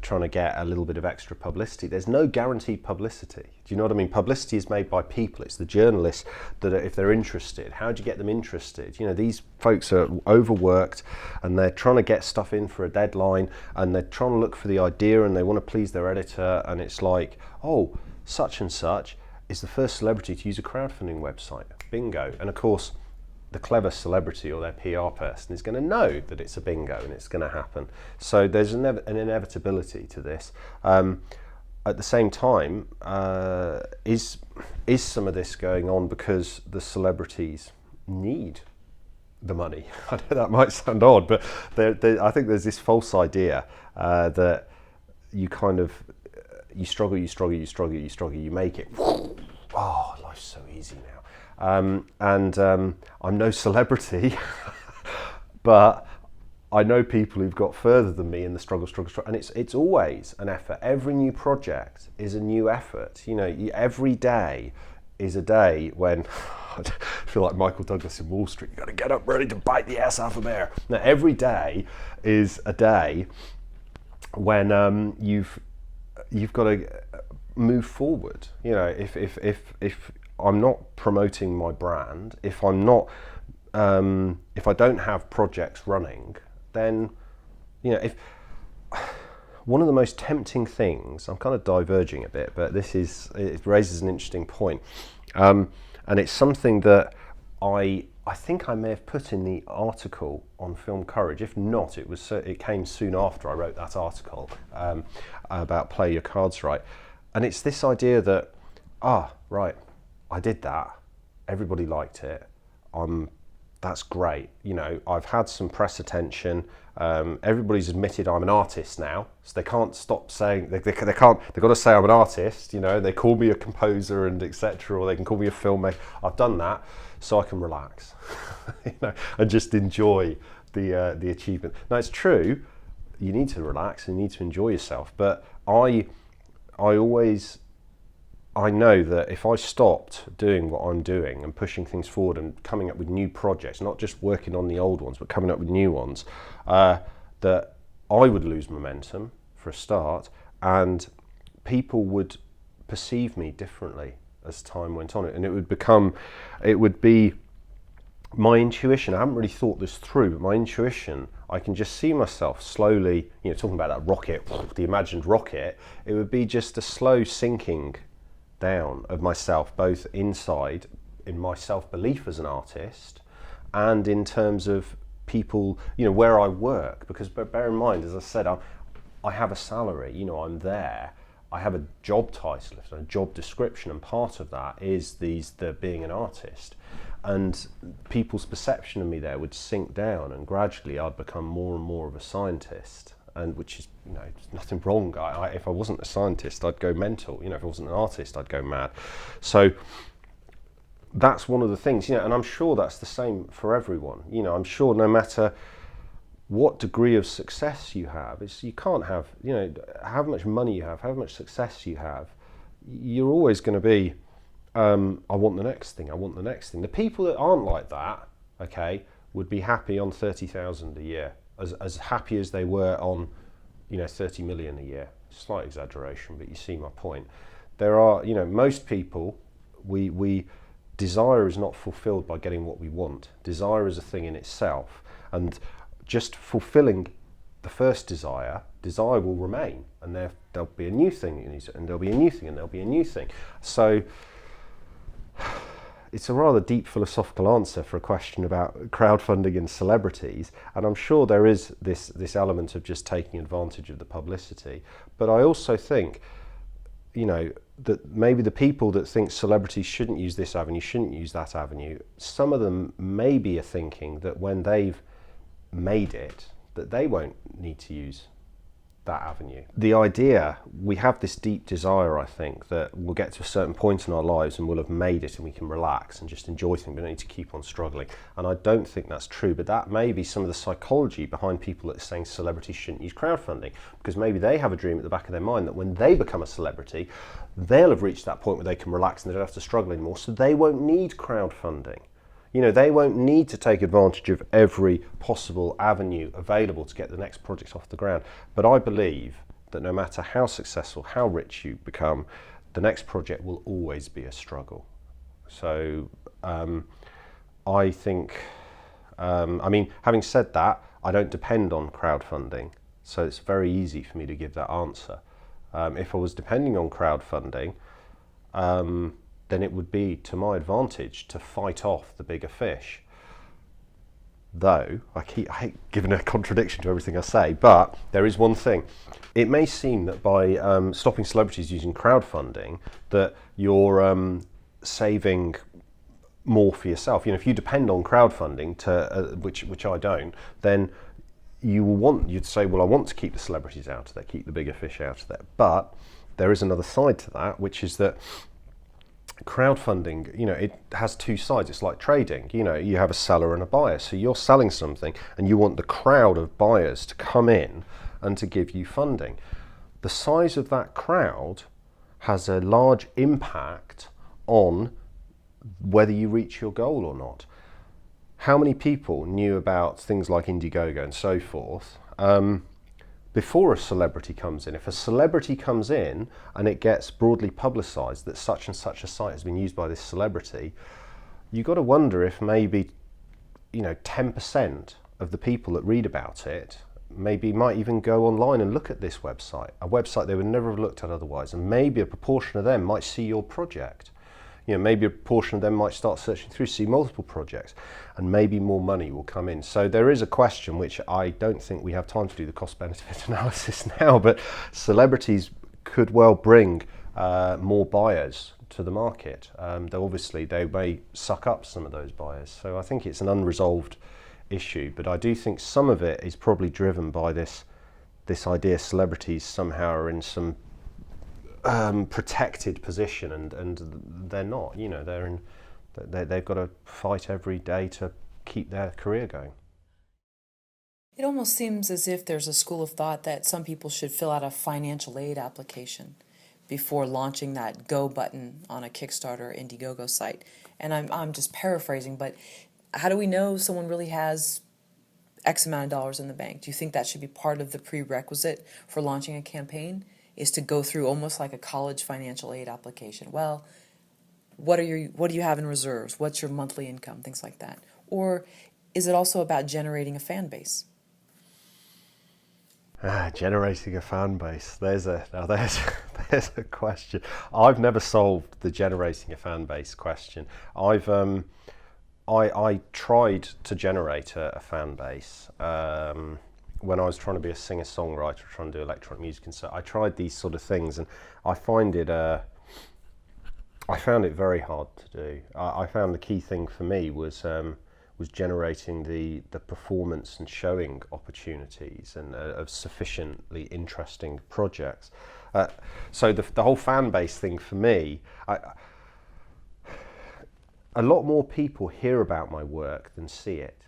trying to get a little bit of extra publicity. There's no guaranteed publicity. Do you know what I mean? Publicity is made by people. It's the journalists that if they're interested, how do you get them interested? You know, these folks are overworked and they're trying to get stuff in for a deadline, and they're trying to look for the idea, and they want to please their editor, and it's like, oh, such and such is the first celebrity to use a crowdfunding website. Bingo. And of course, the clever celebrity or their PR person is going to know that it's a bingo and it's going to happen. So there's an inevitability to this. At the same time, is some of this going on because the celebrities need the money? I know that might sound odd, but I think there's this false idea that you kind of, you struggle, you make it. Oh, life's so easy now. I'm no celebrity, but I know people who've got further than me in the struggle, and it's always an effort. Every new project is a new effort. You know, every day is a day when I feel like Michael Douglas in Wall Street. You got to get up ready to bite the ass off a bear. Now, every day is a day when you've got to move forward. You know, if I'm not promoting my brand, if I'm not, if I don't have projects running, then, you know, if one of the most tempting things, I'm kind of diverging a bit, but it raises an interesting point, and it's something that I think I may have put in the article on Film Courage. If not, it came soon after I wrote that article about Play Your Cards Right, and it's this idea that, right, I did that, everybody liked it, that's great, you know, I've had some press attention, everybody's admitted I'm an artist now, so they can't stop saying, they've got to say I'm an artist, you know, they call me a composer and etc., or they can call me a filmmaker. I've done that, so I can relax, you know, and just enjoy the achievement. Now, it's true, you need to relax and you need to enjoy yourself, but I always I know that if I stopped doing what I'm doing and pushing things forward and coming up with new projects, not just working on the old ones, but coming up with new ones, that I would lose momentum for a start, and people would perceive me differently as time went on. And it would be my intuition. I haven't really thought this through, but my intuition, I can just see myself slowly, talking about that rocket, the imagined rocket, it would be just a slow sinking down of myself, both inside in my self-belief as an artist and in terms of people, where I work. Because bear in mind, as I said, I have a salary, I'm there, I have a job title, a job description, and part of that is the being an artist. And people's perception of me there would sink down, and gradually I'd become more and more of a scientist. And which is, there's nothing wrong. If I wasn't a scientist, I'd go mental. If I wasn't an artist, I'd go mad. So that's one of the things, and I'm sure that's the same for everyone. I'm sure no matter what degree of success you have, you can't have, how much money you have, how much success you have, you're always going to be, I want the next thing, I want the next thing. The people that aren't like that, okay, would be happy on 30,000 a year. As happy as they were on, 30 million a year. Slight exaggeration, but you see my point. There are, most people, we desire is not fulfilled by getting what we want. Desire is a thing in itself, and just fulfilling the first desire will remain, and there'll be a new thing, and there'll be a new thing, and there'll be a new thing. So it's a rather deep philosophical answer for a question about crowdfunding and celebrities, and I'm sure there is this element of just taking advantage of the publicity. But I also think, that maybe the people that think celebrities shouldn't use this avenue, shouldn't use that avenue, some of them maybe are thinking that when they've made it, that they won't need to use that avenue. The idea, we have this deep desire, I think, that we'll get to a certain point in our lives and we'll have made it and we can relax and just enjoy things. We don't need to keep on struggling. And I don't think that's true, but that may be some of the psychology behind people that are saying celebrities shouldn't use crowdfunding, because maybe they have a dream at the back of their mind that when they become a celebrity, they'll have reached that point where they can relax and they don't have to struggle anymore, so they won't need crowdfunding. They won't need to take advantage of every possible avenue available to get the next project off the ground. But I believe that no matter how successful, how rich you become, the next project will always be a struggle. So I think, having said that, I don't depend on crowdfunding, so it's very easy for me to give that answer. If I was depending on crowdfunding, then it would be to my advantage to fight off the bigger fish. Though, I hate giving a contradiction to everything I say, but there is one thing. It may seem that by stopping celebrities using crowdfunding, that you're saving more for yourself. If you depend on crowdfunding, which I don't, then you'd say, well, I want to keep the celebrities out of there, keep the bigger fish out of there. But there is another side to that, which is that crowdfunding, it has two sides. It's like trading. You have a seller and a buyer. So you're selling something and you want the crowd of buyers to come in and to give you funding. The size of that crowd has a large impact on whether you reach your goal or not. How many people knew about things like Indiegogo and so forth before a celebrity comes in? If a celebrity comes in and it gets broadly publicised that such and such a site has been used by this celebrity, you've got to wonder if maybe 10% of the people that read about it maybe might even go online and look at this website, a website they would never have looked at otherwise, and maybe a proportion of them might see your project. Maybe a portion of them might start searching through, see multiple projects, and maybe more money will come in. So there is a question which I don't think we have time to do the cost-benefit analysis now, but celebrities could well bring more buyers to the market. Though obviously they may suck up some of those buyers. So I think it's an unresolved issue, but I do think some of it is probably driven by this idea celebrities somehow are in some protected position, and they're not. They've got to fight every day to keep their career going. It almost seems as if there's a school of thought that some people should fill out a financial aid application before launching that go button on a Kickstarter or Indiegogo site. And I'm just paraphrasing, but how do we know someone really has X amount of dollars in the bank? Do you think that should be part of the prerequisite for launching a campaign, is to go through almost like a college financial aid application? Well, what do you have in reserves? What's your monthly income? Things like that. Or is it also about generating a fan base? Generating a fan base. There's a question. I've never solved the generating a fan base question. I tried to generate a fan base when I was trying to be a singer-songwriter, trying to do electronic music, and so I tried these sort of things, and I found it very hard to do. I found the key thing for me was generating the performance and showing opportunities and of sufficiently interesting projects. So the whole fan base thing for me, a lot more people hear about my work than see it,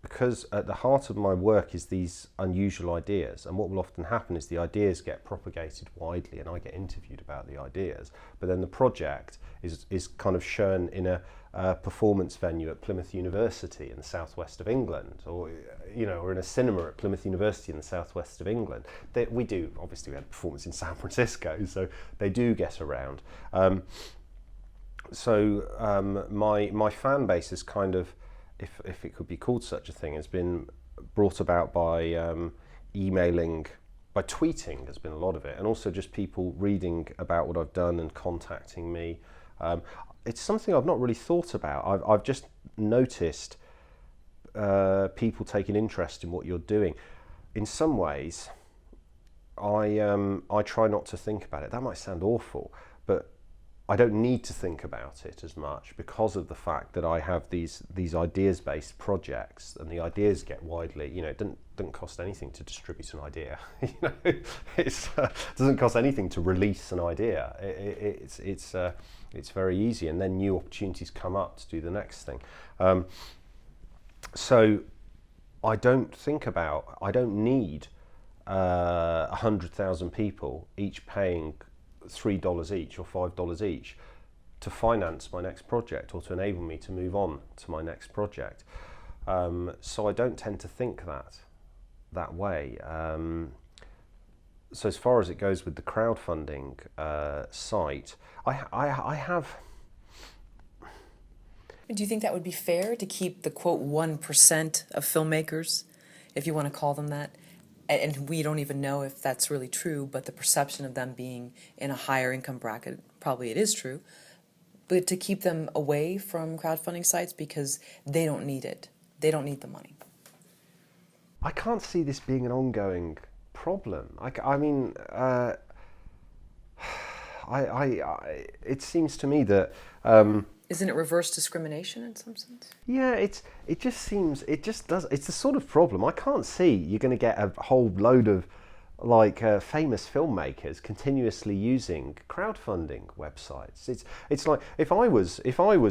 because at the heart of my work is these unusual ideas, and what will often happen is the ideas get propagated widely and I get interviewed about the ideas, but then the project is kind of shown in a performance venue at Plymouth University in the southwest of England, or or in a cinema at Plymouth University in the southwest of England. We had a performance in San Francisco, so they do get around. My fan base is kind of, if it could be called such a thing, has been brought about by emailing, by tweeting has been a lot of it, and also just people reading about what I've done and contacting me. It's something I've not really thought about. I've just noticed people taking interest in what you're doing. In some ways, I try not to think about it. That might sound awful, but I don't need to think about it as much because of the fact that I have these ideas-based projects, and the ideas get widely. It doesn't cost anything to distribute an idea. It doesn't cost anything to release an idea. It's very easy, and then new opportunities come up to do the next thing. So I don't need 100,000 people each paying $3 each or $5 each to finance my next project or to enable me to move on to my next project. So I don't tend to think that way. So as far as it goes with the crowdfunding site, I have. Do you think that would be fair to keep the quote 1% of filmmakers, if you want to call them that? And we don't even know if that's really true, but the perception of them being in a higher income bracket, probably it is true, but to keep them away from crowdfunding sites because they don't need it. They don't need the money. I can't see this being an ongoing problem. It seems to me that isn't it reverse discrimination in some sense? Yeah, it's the sort of problem. I can't see you're going to get a whole load of famous filmmakers continuously using crowdfunding websites. It's like if I was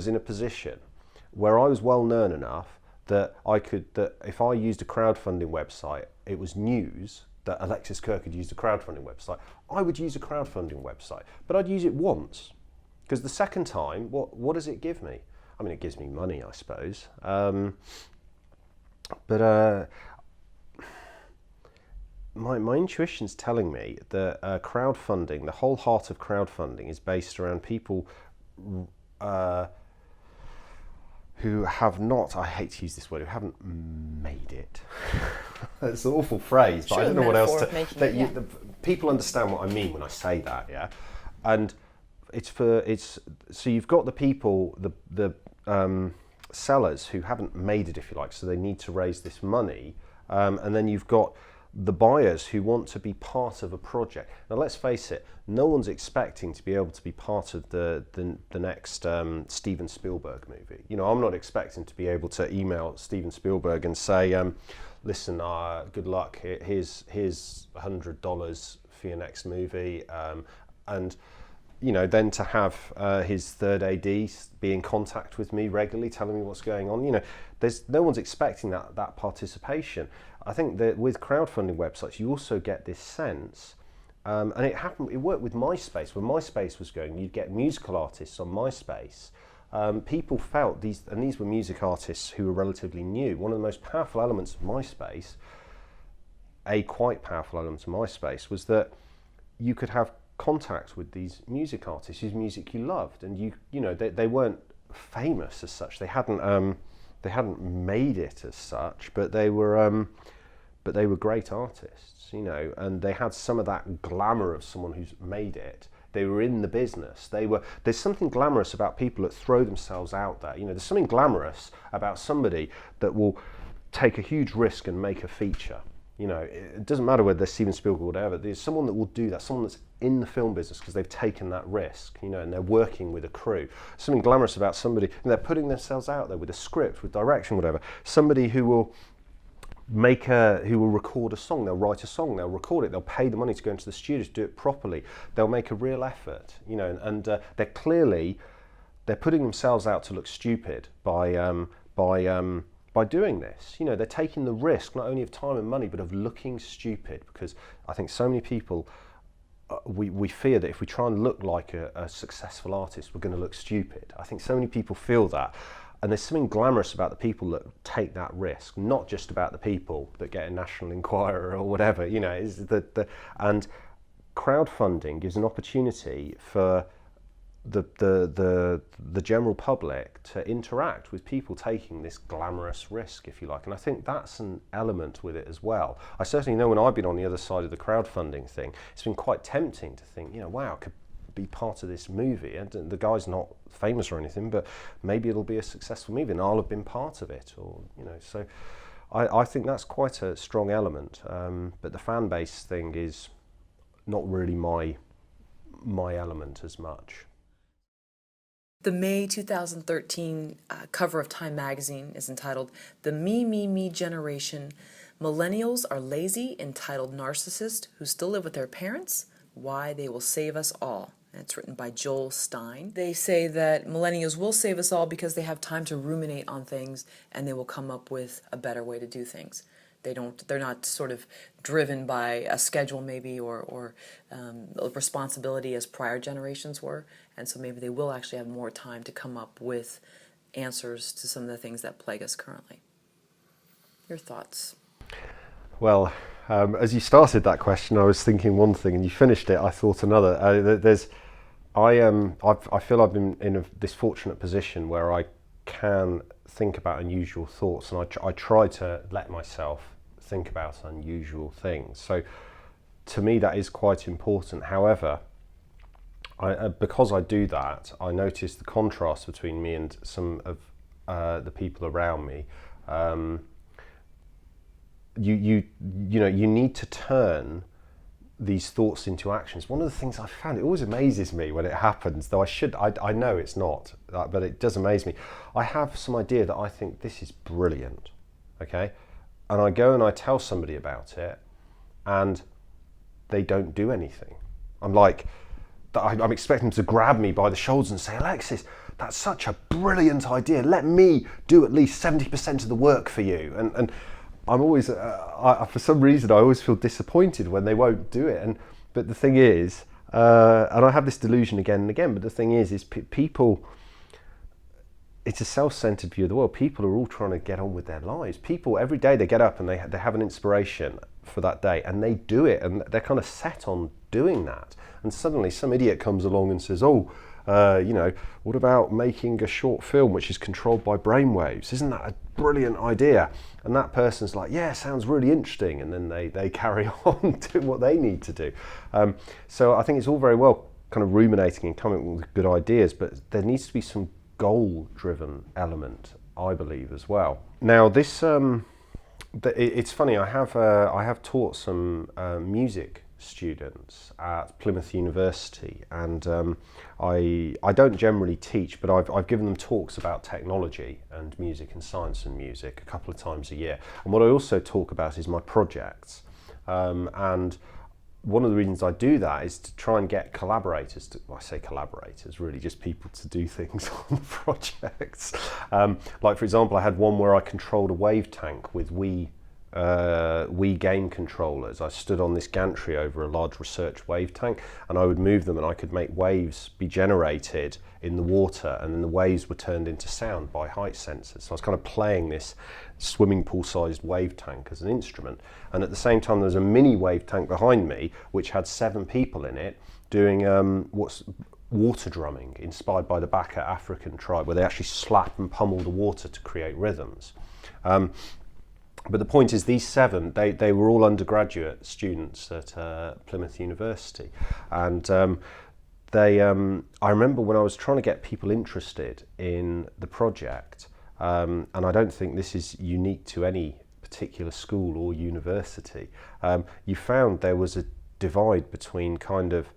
in a position where I was well known enough that if I used a crowdfunding website, it was news that Alexis Kirke had used a crowdfunding website, I would use a crowdfunding website, but I'd use it once. Because the second time, what does it give me? I mean, it gives me money, I suppose. But my intuition's telling me that crowdfunding, the whole heart of crowdfunding, is based around people who have not, I hate to use this word, who haven't made it. It's an awful phrase, but I don't know what else to... People understand what I mean when I say that, yeah? And so you've got the people, the sellers who haven't made it, if you like, so they need to raise this money, and then you've got the buyers who want to be part of a project. Now let's face it, no one's expecting to be able to be part of the next Steven Spielberg movie. I'm not expecting to be able to email Steven Spielberg and say, listen, good luck, here's $100 for your next movie, and then to have his third AD be in contact with me regularly, telling me what's going on. There's no one's expecting that participation. I think that with crowdfunding websites, you also get this sense And it worked with MySpace. When MySpace was going, you'd get musical artists on MySpace. People felt these were music artists who were relatively new. One of the most powerful elements of MySpace, a quite powerful element of MySpace, was that you could have contact with these music artists whose music you loved, and they weren't famous as such. They hadn't made it as such, but they were great artists, and they had some of that glamour of someone who's made it. They were in the business. There's something glamorous about people that throw themselves out there. There's something glamorous about somebody that will take a huge risk and make a feature. It doesn't matter whether they're Steven Spielberg or whatever. There's someone that will do that, someone that's in the film business because they've taken that risk, and they're working with a crew. Something glamorous about somebody, and they're putting themselves out there with a script, with direction, whatever. Somebody who will record a song. They'll write a song, they'll record it, they'll pay the money to go into the studio to do it properly. They'll make a real effort, and they're putting themselves out to look stupid by doing this. They're taking the risk not only of time and money, but of looking stupid, because I think so many people, we fear that if we try and look like a successful artist, we're going to look stupid. I think so many people feel that. And there's something glamorous about the people that take that risk, not just about the people that get a National Enquirer or whatever. And crowdfunding gives an opportunity for the general public to interact with people taking this glamorous risk, if you like. And I think that's an element with it as well. I certainly know when I've been on the other side of the crowdfunding thing, it's been quite tempting to think, wow, I could be part of this movie, and the guy's not famous or anything, but maybe it'll be a successful movie and I'll have been part of it, or so I think that's quite a strong element, but the fan base thing is not really my element as much. The May 2013 cover of Time magazine is entitled "The Me, Me, Me Generation. Millennials are lazy, entitled narcissists who still live with their parents. Why they will save us all." And it's written by Joel Stein. They say that millennials will save us all because they have time to ruminate on things and they will come up with a better way to do things. They're not sort of driven by a schedule maybe or responsibility as prior generations were. And so maybe they will actually have more time to come up with answers to some of the things that plague us currently. Your thoughts? Well, as you started that question, I was thinking one thing, and you finished it, I thought another. I feel I've been in this fortunate position where I can think about unusual thoughts, and I try to let myself think about unusual things. So, to me, that is quite important. However, because I do that, I notice the contrast between me and some of the people around me. You need to turn these thoughts into actions. One of the things I found, it always amazes me when it happens, though I know it's not, but it does amaze me. I have some idea that I think this is brilliant, okay? And I go and I tell somebody about it, and they don't do anything. I'm expecting them to grab me by the shoulders and say, "Alexis, that's such a brilliant idea. Let me do at least 70% of the work for you." And I'm always, for some reason, I always feel disappointed when they won't do it. But the thing is, and I have this delusion again and again, but the thing is people, it's a self-centered view of the world. People are all trying to get on with their lives. People, every day they get up and they have an inspiration for that day, and they do it, and they're kind of set on doing that. And suddenly some idiot comes along and says, what about making a short film which is controlled by brainwaves? Isn't that a brilliant idea? And that person's like, yeah, sounds really interesting. And then they carry on doing what they need to do. So I think it's all very well kind of ruminating and coming up with good ideas, but there needs to be some goal-driven element, I believe, as well. Now, this it's funny. I have taught some music students at Plymouth University, and I don't generally teach, but I've given them talks about technology and music and science and music a couple of times a year. And what I also talk about is my projects, and one of the reasons I do that is to try and get collaborators I say collaborators, really just people to do things on the projects. Like, for example, I had one where I controlled a wave tank with Wii Wii game controllers. I stood on this gantry over a large research wave tank, and I would move them, and I could make waves be generated in the water, and then the waves were turned into sound by height sensors. So I was kind of playing this swimming pool sized wave tank as an instrument, and at the same time there was a mini wave tank behind me which had 7 people in it doing what's water drumming, inspired by the Baka African tribe, where they actually slap and pummel the water to create rhythms. But the point is, these 7, they were all undergraduate students at Plymouth University. And I remember when I was trying to get people interested in the project, and I don't think this is unique to any particular school or university, you found there was a divide between kind of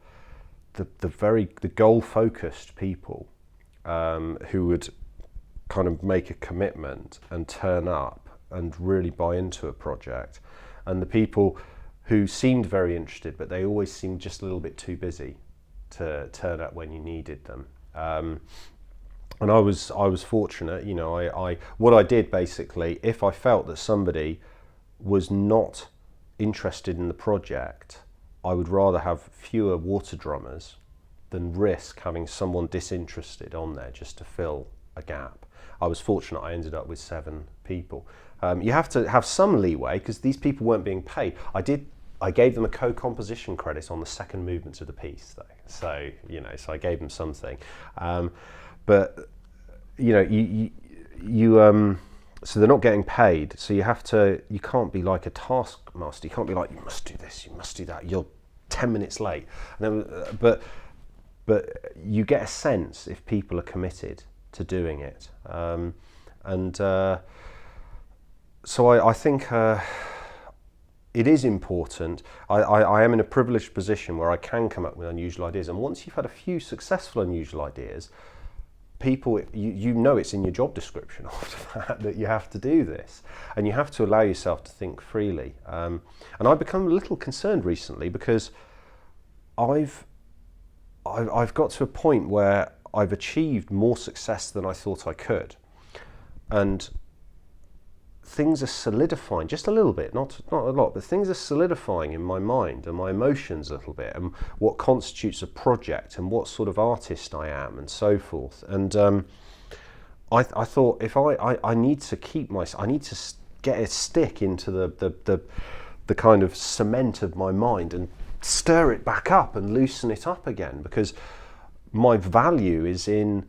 the goal-focused people who would kind of make a commitment and turn up and really buy into a project, and the people who seemed very interested, but they always seemed just a little bit too busy to turn up when you needed them. And I was fortunate, you know. What I did basically, if I felt that somebody was not interested in the project, I would rather have fewer water drummers than risk having someone disinterested on there just to fill a gap. I was fortunate I ended up with 7 people. You have to have some leeway because these people weren't being paid. I gave them a co-composition credit on the second movement of the piece though. So, you know, so I gave them something. But, you know, so they're not getting paid. So you can't be like a taskmaster. You can't be like, you must do this, you must do that. You're 10 minutes late. And then, but you get a sense if people are committed to doing it. So I think it is important. I am in a privileged position where I can come up with unusual ideas, and once you've had a few successful unusual ideas, people, you know it's in your job description after that you have to do this, and you have to allow yourself to think freely. And I've become a little concerned recently because I've got to a point where I've achieved more success than I thought I could, and things are solidifying just a little bit, not a lot, but things are solidifying in my mind and my emotions a little bit, and what constitutes a project and what sort of artist I am and so forth. And I thought, if I need to keep I need to get a stick into the kind of cement of my mind and stir it back up and loosen it up again, because my value is in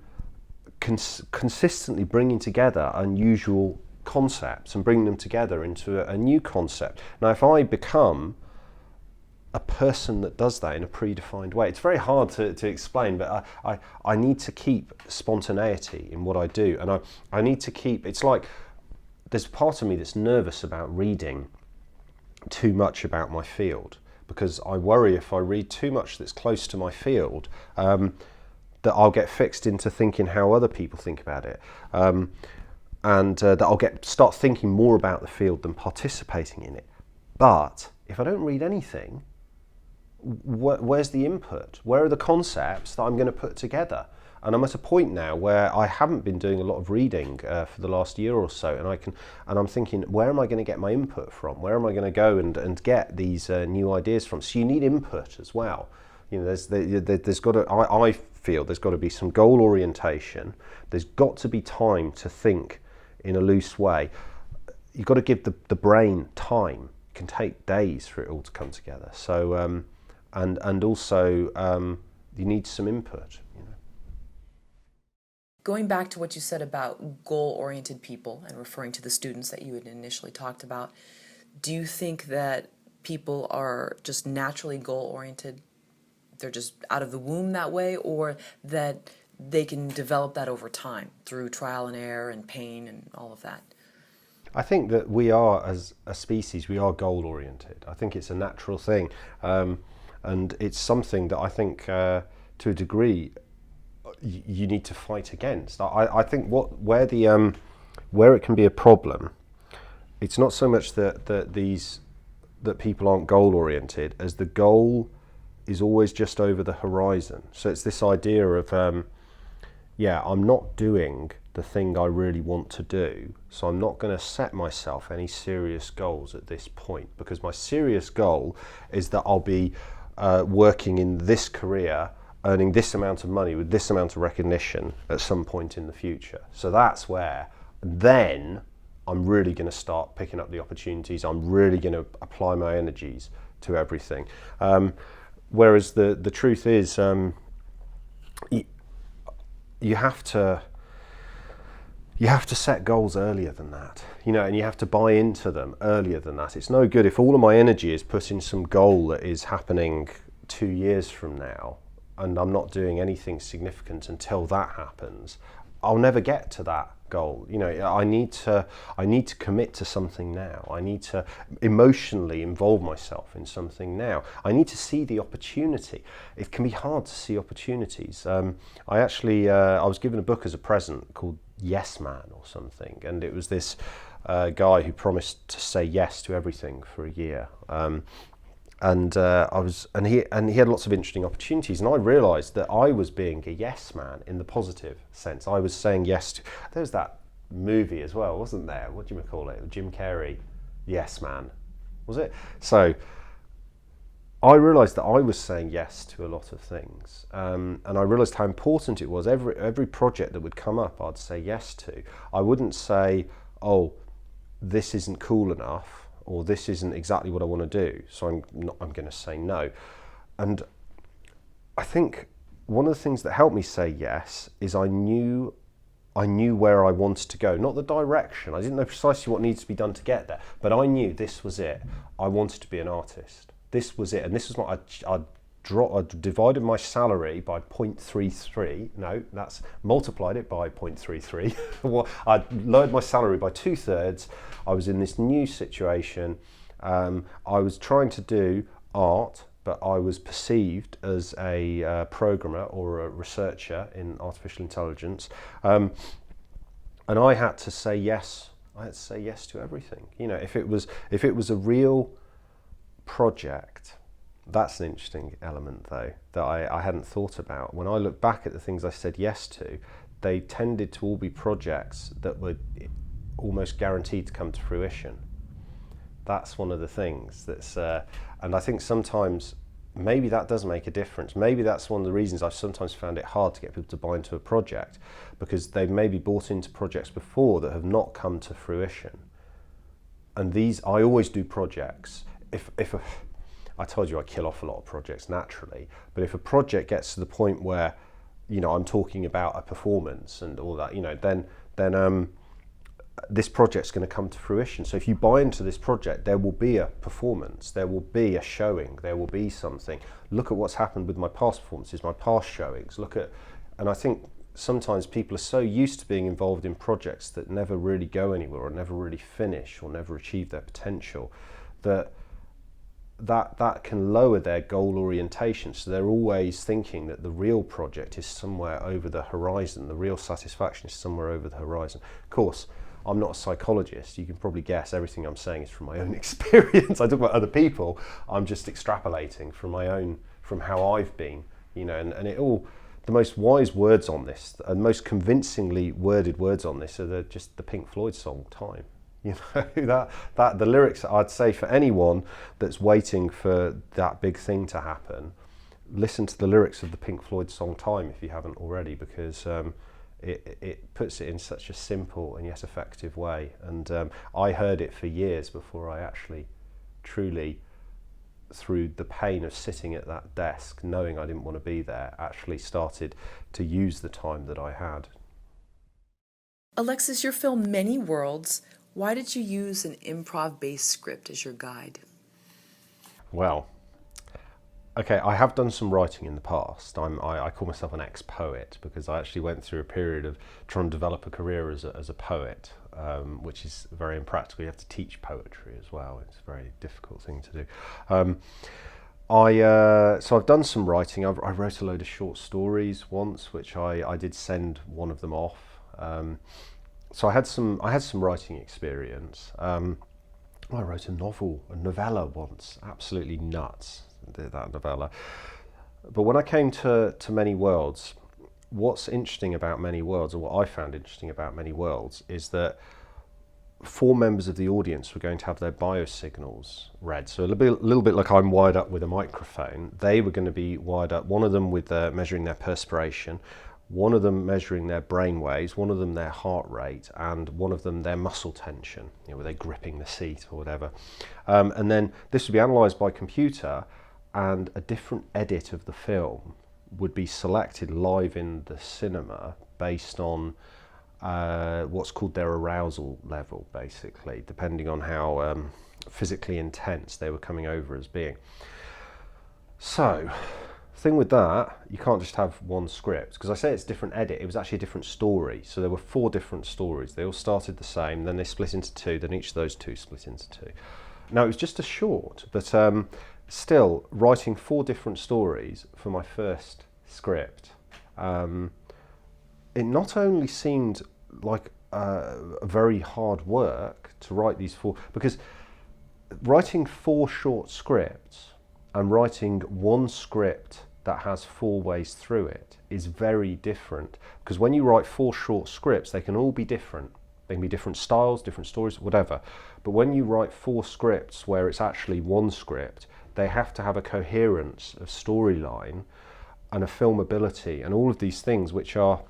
consistently bringing together unusual concepts and bringing them together into a new concept. Now, if I become a person that does that in a predefined way, it's very hard to explain, but I need to keep spontaneity in what I do, and I need to keep, it's like there's part of me that's nervous about reading too much about my field, because I worry if I read too much that's close to my field, that I'll get fixed into thinking how other people think about it. And that I'll start thinking more about the field than participating in it. But if I don't read anything, where's the input? Where are the concepts that I'm going to put together? And I'm at a point now where I haven't been doing a lot of reading for the last year or so, and I'm thinking, where am I going to get my input from? Where am I going to go and get these new ideas from? So you need input as well. You know, there's got to. I feel there's got to be some goal orientation. There's got to be time to think in a loose way. You've got to give the brain time. It can take days for it all to come together. So and also you need some input. You know. Going back to what you said about goal-oriented people and referring to the students that you had initially talked about, do you think that people are just naturally goal-oriented? They're just out of the womb that way, or that they can develop that over time through trial and error and pain and all of that? I think that we are, as a species, we are goal-oriented. I think it's a natural thing, and it's something that I think, to a degree, you need to fight against. I think where it can be a problem, it's not so much that people aren't goal-oriented as the goal is always just over the horizon. So it's this idea of, I'm not doing the thing I really want to do. So I'm not going to set myself any serious goals at this point, because my serious goal is that I'll be working in this career, earning this amount of money with this amount of recognition at some point in the future. So that's where then I'm really going to start picking up the opportunities. I'm really going to apply my energies to everything. Whereas the truth is, you have to set goals earlier than that, and you have to buy into them earlier than that. It's no good if all of my energy is put in some goal that is happening 2 years from now, and I'm not doing anything significant until that happens. I'll never get to that goal. I need to commit to something now. I need to emotionally involve myself in something now. I need to see the opportunity. It can be hard to see opportunities. I was given a book as a present called Yes Man or something, and it was this guy who promised to say yes to everything for a year. He had lots of interesting opportunities, and I realised that I was being a yes man in the positive sense. I was saying yes to. There's that movie as well, wasn't there? What do you call it? Jim Carrey, Yes Man, was it? So I realised that I was saying yes to a lot of things, and I realised how important it was. Every project that would come up, I'd say yes to. I wouldn't say, "Oh, this isn't cool enough," or "this isn't exactly what I want to do, so I'm going to say no." And I think one of the things that helped me say yes is I knew where I wanted to go, not the direction. I didn't know precisely what needs to be done to get there, but I knew this was it. I wanted to be an artist. This was it, and this was what I divided my salary by 0.33. No, that's multiplied it by 0.33. Well, I lowered my salary by 2/3. I was in this new situation. I was trying to do art, but I was perceived as a programmer or a researcher in artificial intelligence, and I had to say yes. I had to say yes to everything. If it was a real project. That's an interesting element, though, that I hadn't thought about. When I look back at the things I said yes to, they tended to all be projects that were almost guaranteed to come to fruition. That's one of the things that's, and I think sometimes maybe that does make a difference. Maybe that's one of the reasons I've sometimes found it hard to get people to buy into a project, because they've maybe bought into projects before that have not come to fruition. And I always do projects. I told you I kill off a lot of projects naturally, but if a project gets to the point where, I'm talking about a performance and all that, then this project's going to come to fruition. So if you buy into this project, there will be a performance, there will be a showing, there will be something. Look at what's happened with my past performances, my past showings. And I think sometimes people are so used to being involved in projects that never really go anywhere or never really finish or never achieve their potential, that can lower their goal orientation. So they're always thinking that the real project is somewhere over the horizon, the real satisfaction is somewhere over the horizon. Of course, I'm not a psychologist. You can probably guess everything I'm saying is from my own experience. I talk about other people. I'm just extrapolating from how I've been, and it all, the most wise words on this, and most convincingly worded words on this are just the Pink Floyd song, Time. That the lyrics, I'd say for anyone that's waiting for that big thing to happen, listen to the lyrics of the Pink Floyd song Time if you haven't already, because it puts it in such a simple and yet effective way. And I heard it for years before I actually truly, through the pain of sitting at that desk, knowing I didn't want to be there, actually started to use the time that I had. Alexis, your film Many Worlds, why did you use an improv-based script as your guide? Well, okay, I have done some writing in the past. I call myself an ex-poet because I actually went through a period of trying to develop a career as a poet, which is very impractical. You have to teach poetry as well. It's a very difficult thing to do. So I've done some writing. I wrote a load of short stories once, which I did send one of them off. So I had some writing experience. I wrote a novella once, absolutely nuts, that novella. But when I came to Many Worlds, what's interesting about Many Worlds, or what I found interesting about Many Worlds, is that 4 members of the audience were going to have their biosignals read. So a little bit like I'm wired up with a microphone, they were going to be wired up, one of them with measuring their perspiration, one of them measuring their brain waves, one of them their heart rate, and one of them their muscle tension, were they gripping the seat or whatever. And then this would be analysed by computer, and a different edit of the film would be selected live in the cinema based on what's called their arousal level, basically, depending on how physically intense they were coming over as being. So, thing with that, you can't just have one script, because I say it's different edit, it was actually a different story. So there were 4 different stories. They all started the same, then they split into 2, then each of those 2 split into 2. Now, it was just a short, but still, writing 4 different stories for my first script, it not only seemed like a very hard work to write these 4, because writing 4 short scripts and writing one script that has 4 ways through it is very different, because when you write 4 short scripts, they can all be different. They can be different styles, different stories, whatever. But when you write 4 scripts where it's actually one script, they have to have a coherence of storyline and a filmability and all of these things, which are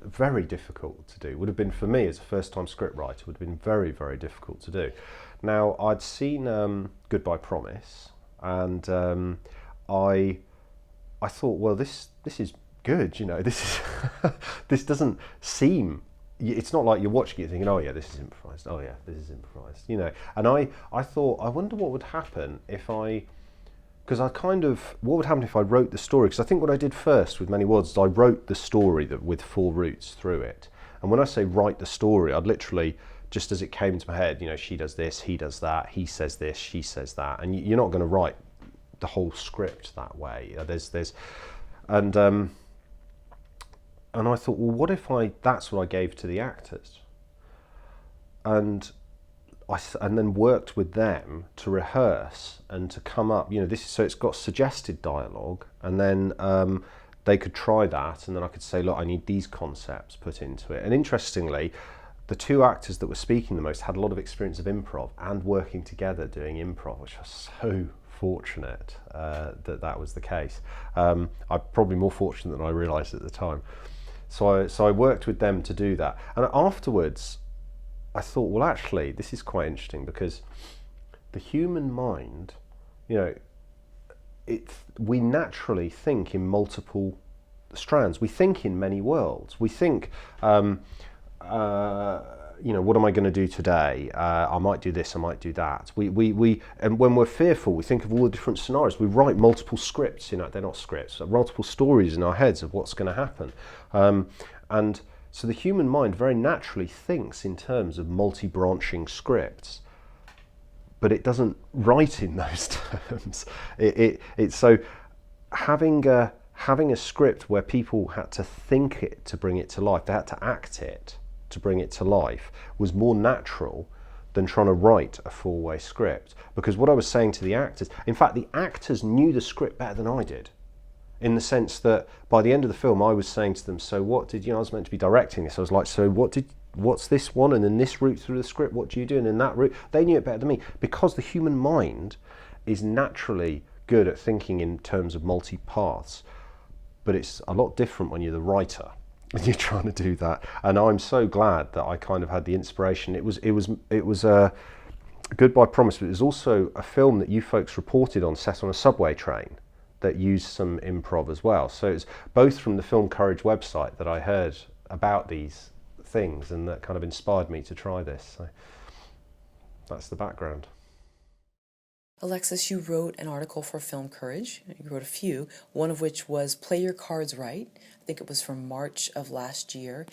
very difficult to do. Would have been, for me as a first-time scriptwriter, would have been very, very difficult to do. Now, I'd seen Goodbye Promise, and I thought, well, this is good, this is this doesn't seem, it's not like you're watching it thinking, oh yeah, this is improvised, oh yeah, this is improvised, and I thought, I wonder what would happen if because what would happen if I wrote the story? Because I think what I did first with Many Worlds is I wrote the story with 4 routes through it. And when I say write the story, I'd literally, just as it came to my head, she does this, he does that, he says this, she says that. And you're not going to write the whole script that way. And I thought, well, what if that's what I gave to the actors? And then worked with them to rehearse and to come up, so it's got suggested dialogue, and then they could try that, and then I could say, look, I need these concepts put into it. And interestingly, the 2 actors that were speaking the most had a lot of experience of improv and working together doing improv, which was so fortunate that was the case. I'm probably more fortunate than I realised at the time. So I worked with them to do that, and afterwards I thought, well, actually, this is quite interesting, because the human mind, we naturally think in multiple strands. We think in many worlds. We think, what am I going to do today? I might do this, I might do that. And when we're fearful, we think of all the different scenarios. We write multiple scripts, they're not scripts, multiple stories in our heads of what's going to happen. And so the human mind very naturally thinks in terms of multi-branching scripts, but it doesn't write in those terms. It's so having a script where people had to think it to bring it to life, they had to act it to bring it to life, was more natural than trying to write a 4-way script. Because what I was saying to the actors, in fact, the actors knew the script better than I did, in the sense that by the end of the film, I was saying to them, so what did I was meant to be directing this. I was like, so what's this one? And then this route through the script, what do you do? And then that route. They knew it better than me, because the human mind is naturally good at thinking in terms of multi-paths, but it's a lot different when you're the writer and you're trying to do that. And I'm so glad that I kind of had the inspiration. It was a Goodbye Promise, but it was also a film that you folks reported on, set on a subway train, that used some improv as well. So it's both from the Film Courage website that I heard about these things, and that kind of inspired me to try this. So that's the background. Alexis, you wrote an article for Film Courage. You wrote a few, one of which was Play Your Cards Right. I think it was from March of last year.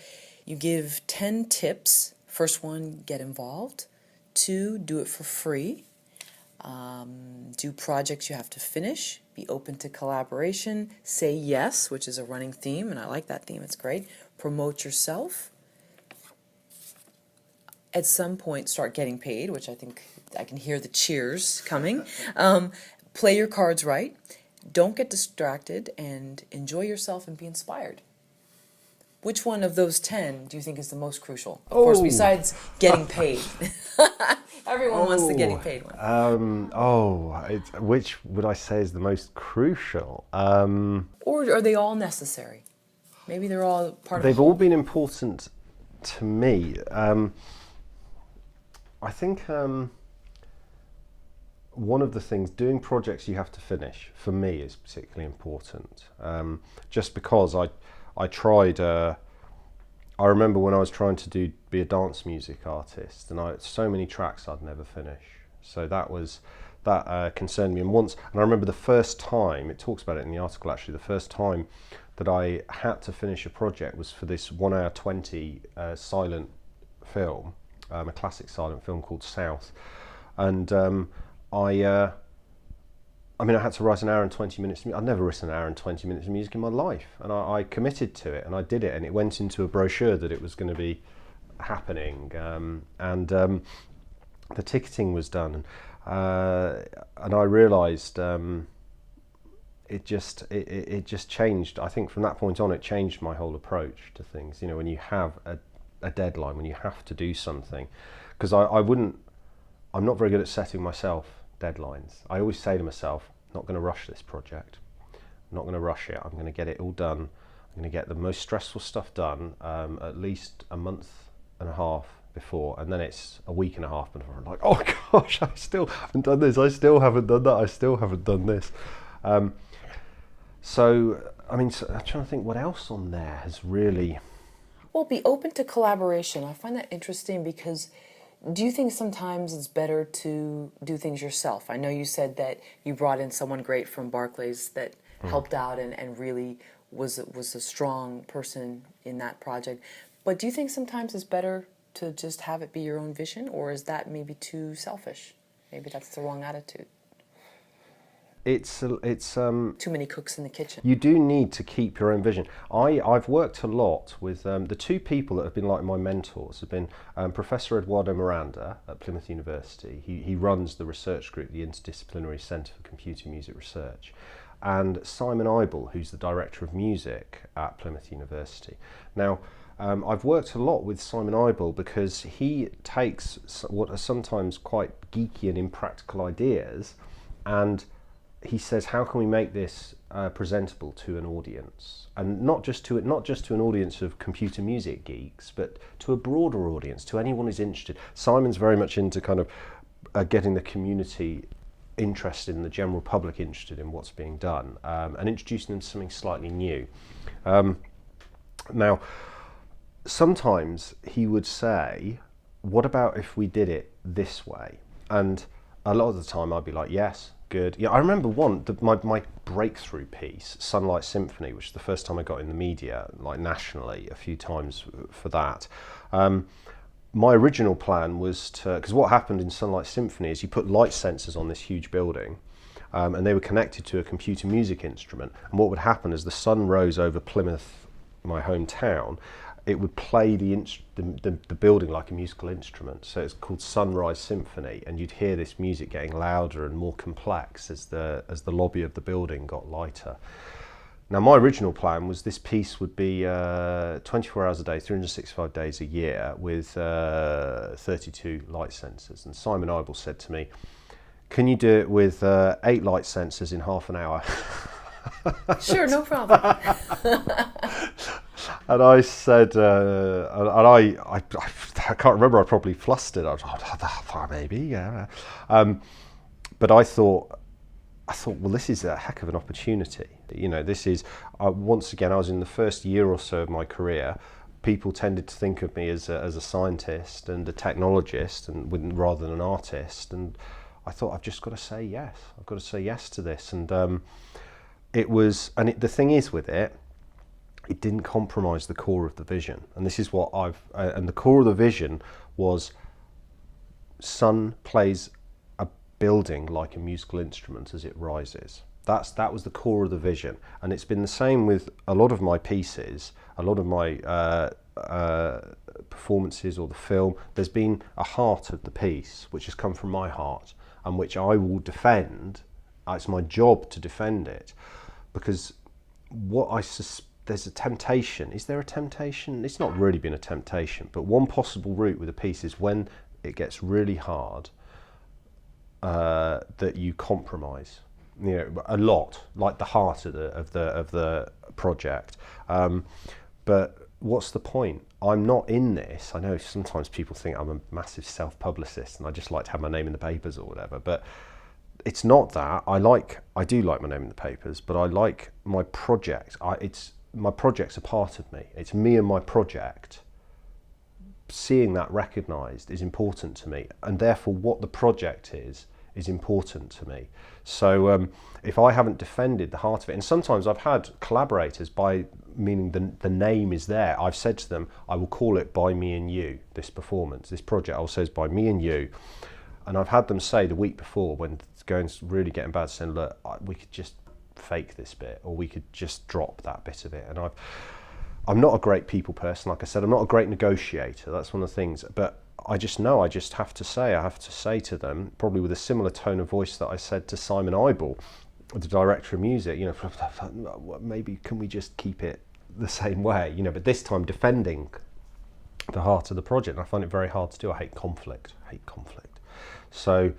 You give 10 tips. First one, get involved. 2, do it for free. Do projects you have to finish. Be open to collaboration. Say yes, which is a running theme, and I like that theme, it's great. Promote yourself. At some point, start getting paid, which I think I can hear the cheers coming. Play your cards right. don't get distracted, and enjoy yourself and be inspired. Which one of those 10 do you think is the most crucial? Of course, besides getting paid. Everyone wants the getting paid one. Which would I say is the most crucial? Or are they all necessary? Maybe they're all part of They've all been important to me. I think one of the things, doing projects you have to finish, for me is particularly important. Just because I tried, I remember when I was trying to be a dance music artist, and so many tracks I'd never finish. So that concerned me. And I remember the first time, it talks about it in the article actually, the first time that I had to finish a project was for this 1 hour 20 silent film, a classic silent film called South. And I had to write an hour and 20 minutes. I'd never written an hour and 20 minutes of music in my life, and I committed to it, and I did it, and it went into a brochure that it was going to be happening, and the ticketing was done, and I realised it just changed. I think from that point on, it changed my whole approach to things. You know, when you have a deadline, when you have to do something, because I'm not very good at setting myself deadlines. I always say to myself, not going to rush this project, I'm not going to rush it, I'm going to get it all done, I'm going to get the most stressful stuff done at least a month and a half before, and then it's a week and a half before I'm like, oh gosh, I still haven't done this, I still haven't done that, I still haven't done this. I'm trying to think what else on there has really... Well, be open to collaboration. I find that interesting because do you think sometimes it's better to do things yourself? I know you said that you brought in someone great from Barclays that helped out and really was a strong person in that project. But do you think sometimes it's better to just have it be your own vision, or is that maybe too selfish? Maybe that's the wrong attitude. It's too many cooks in the kitchen. You do need to keep your own vision. I've worked a lot with the two people that have been like my mentors have been Professor Eduardo Miranda at Plymouth University. He runs the research group, the Interdisciplinary Centre for Computer Music Research, and Simon Eibel, who's the Director of Music at Plymouth University. Now, I've worked a lot with Simon Eibel because he takes what are sometimes quite geeky and impractical ideas, and he says, how can we make this presentable to an audience, and not just to an audience of computer music geeks, but to a broader audience, to anyone who's interested. Simon's very much into kind of getting the community interested in the general public interested in what's being done, and introducing them to something slightly new. Now, sometimes he would say, what about if we did it this way? And a lot of the time I'd be like, yes, good. Yeah, I remember my breakthrough piece, Sunlight Symphony, which is the first time I got in the media, like nationally, a few times for that. My original plan was because what happened in Sunlight Symphony is you put light sensors on this huge building, and they were connected to a computer music instrument. And what would happen as the sun rose over Plymouth, my hometown, it would play the building like a musical instrument. So it's called Sunrise Symphony, and you'd hear this music getting louder and more complex as the lobby of the building got lighter. Now, my original plan was this piece would be 24 hours a day, 365 days a year, with 32 light sensors. And Simon Eibel said to me, can you do it with 8 light sensors in half an hour? Sure, no problem. And I said, I can't remember, I probably flustered. I was like, maybe, yeah. But I thought, well, this is a heck of an opportunity. You know, this is, once again, I was in the first year or so of my career. People tended to think of me as a scientist and a technologist, and rather than an artist. And I thought, I've just got to say yes. I've got to say yes to this. And the thing is with it, it didn't compromise the core of the vision. And this is what and the core of the vision was sun plays a building like a musical instrument as it rises. That was the core of the vision. And it's been the same with a lot of my pieces, a lot of my performances or the film. There's been a heart of the piece which has come from my heart and which I will defend It's my job to defend it, because there's a temptation. Is there a temptation? It's not really been a temptation, but one possible route with a piece is when it gets really hard, that you compromise, a lot, like the heart of the project. But what's the point? I'm not in this. I know sometimes people think I'm a massive self-publicist and I just like to have my name in the papers or whatever, but it's not that. I do like my name in the papers, but I like my project. My project's a part of me. It's me and my project. Seeing that recognised is important to me, and therefore what the project is important to me. So if I haven't defended the heart of it, and sometimes I've had collaborators, by meaning the name is there, I've said to them, I will call it By Me and You, this performance, this project, I'll say it's By Me and You. And I've had them say the week before, when it's going really getting bad, saying, look, we could just fake this bit, or we could just drop that bit of it. And I'm not a great people person, like I said, I'm not a great negotiator, that's one of the things, but I just know I have to say to them, probably with a similar tone of voice that I said to Simon Eibel, the director of music, maybe can we just keep it the same way, but this time defending the heart of the project. And I find it very hard to do. I hate conflict. So,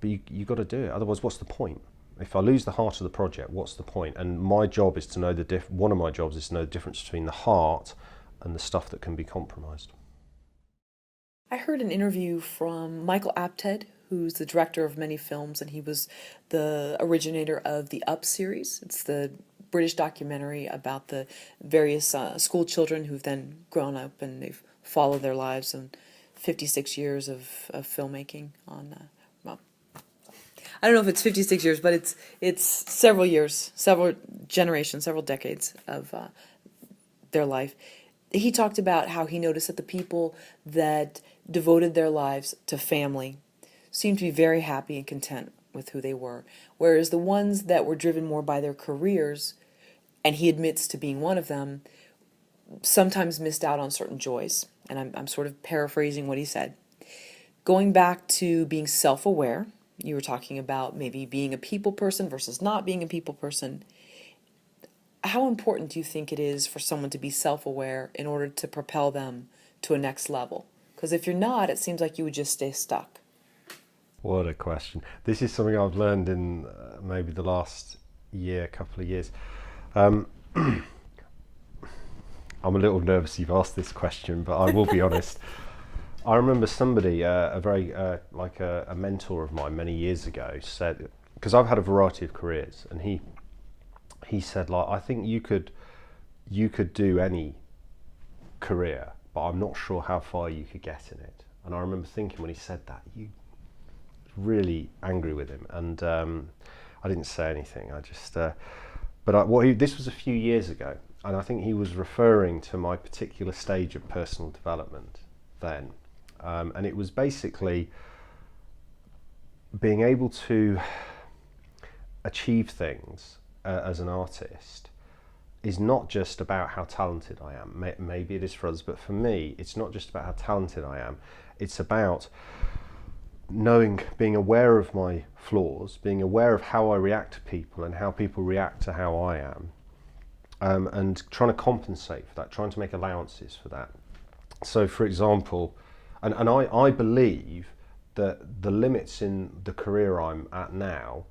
but you got to do it, otherwise what's the point? If I lose the heart of the project, what's the point? And my job is to know one of my jobs is to know the difference between the heart and the stuff that can be compromised. I heard an interview from Michael Apted, who's the director of many films, and he was the originator of the WEBSERIES. It's the British documentary about the various school children who've then grown up and they've followed their lives, and 56 years of filmmaking on, I don't know if it's 56 years, but it's several years, several generations, several decades of their life. He talked about how he noticed that the people that devoted their lives to family seemed to be very happy and content with who they were, whereas the ones that were driven more by their careers, and he admits to being one of them, sometimes missed out on certain joys. And I'm sort of paraphrasing what he said. Going back to being self-aware, you were talking about maybe being a people person versus not being a people person. How important do you think it is for someone to be self-aware in order to propel them to a next level? Because if you're not, it seems like you would just stay stuck. What a question. This is something I've learned in maybe the last couple of years. I'm a little nervous you've asked this question, but I will be honest. I remember somebody, a mentor of mine many years ago, said, because I've had a variety of careers, and he said, I think you could do any career, but I'm not sure how far you could get in it. And I remember thinking when he said that, you really angry with him, and I didn't say anything. I just, this was a few years ago, and I think he was referring to my particular stage of personal development then, and it was basically being able to achieve things as an artist is not just about how talented I am. Maybe it is for others, but for me, it's not just about how talented I am. It's about being aware of my flaws, being aware of how I react to people and how people react to how I am, and trying to compensate for that, trying to make allowances for that. So, for example, and I believe that the limits in the career I'm at now,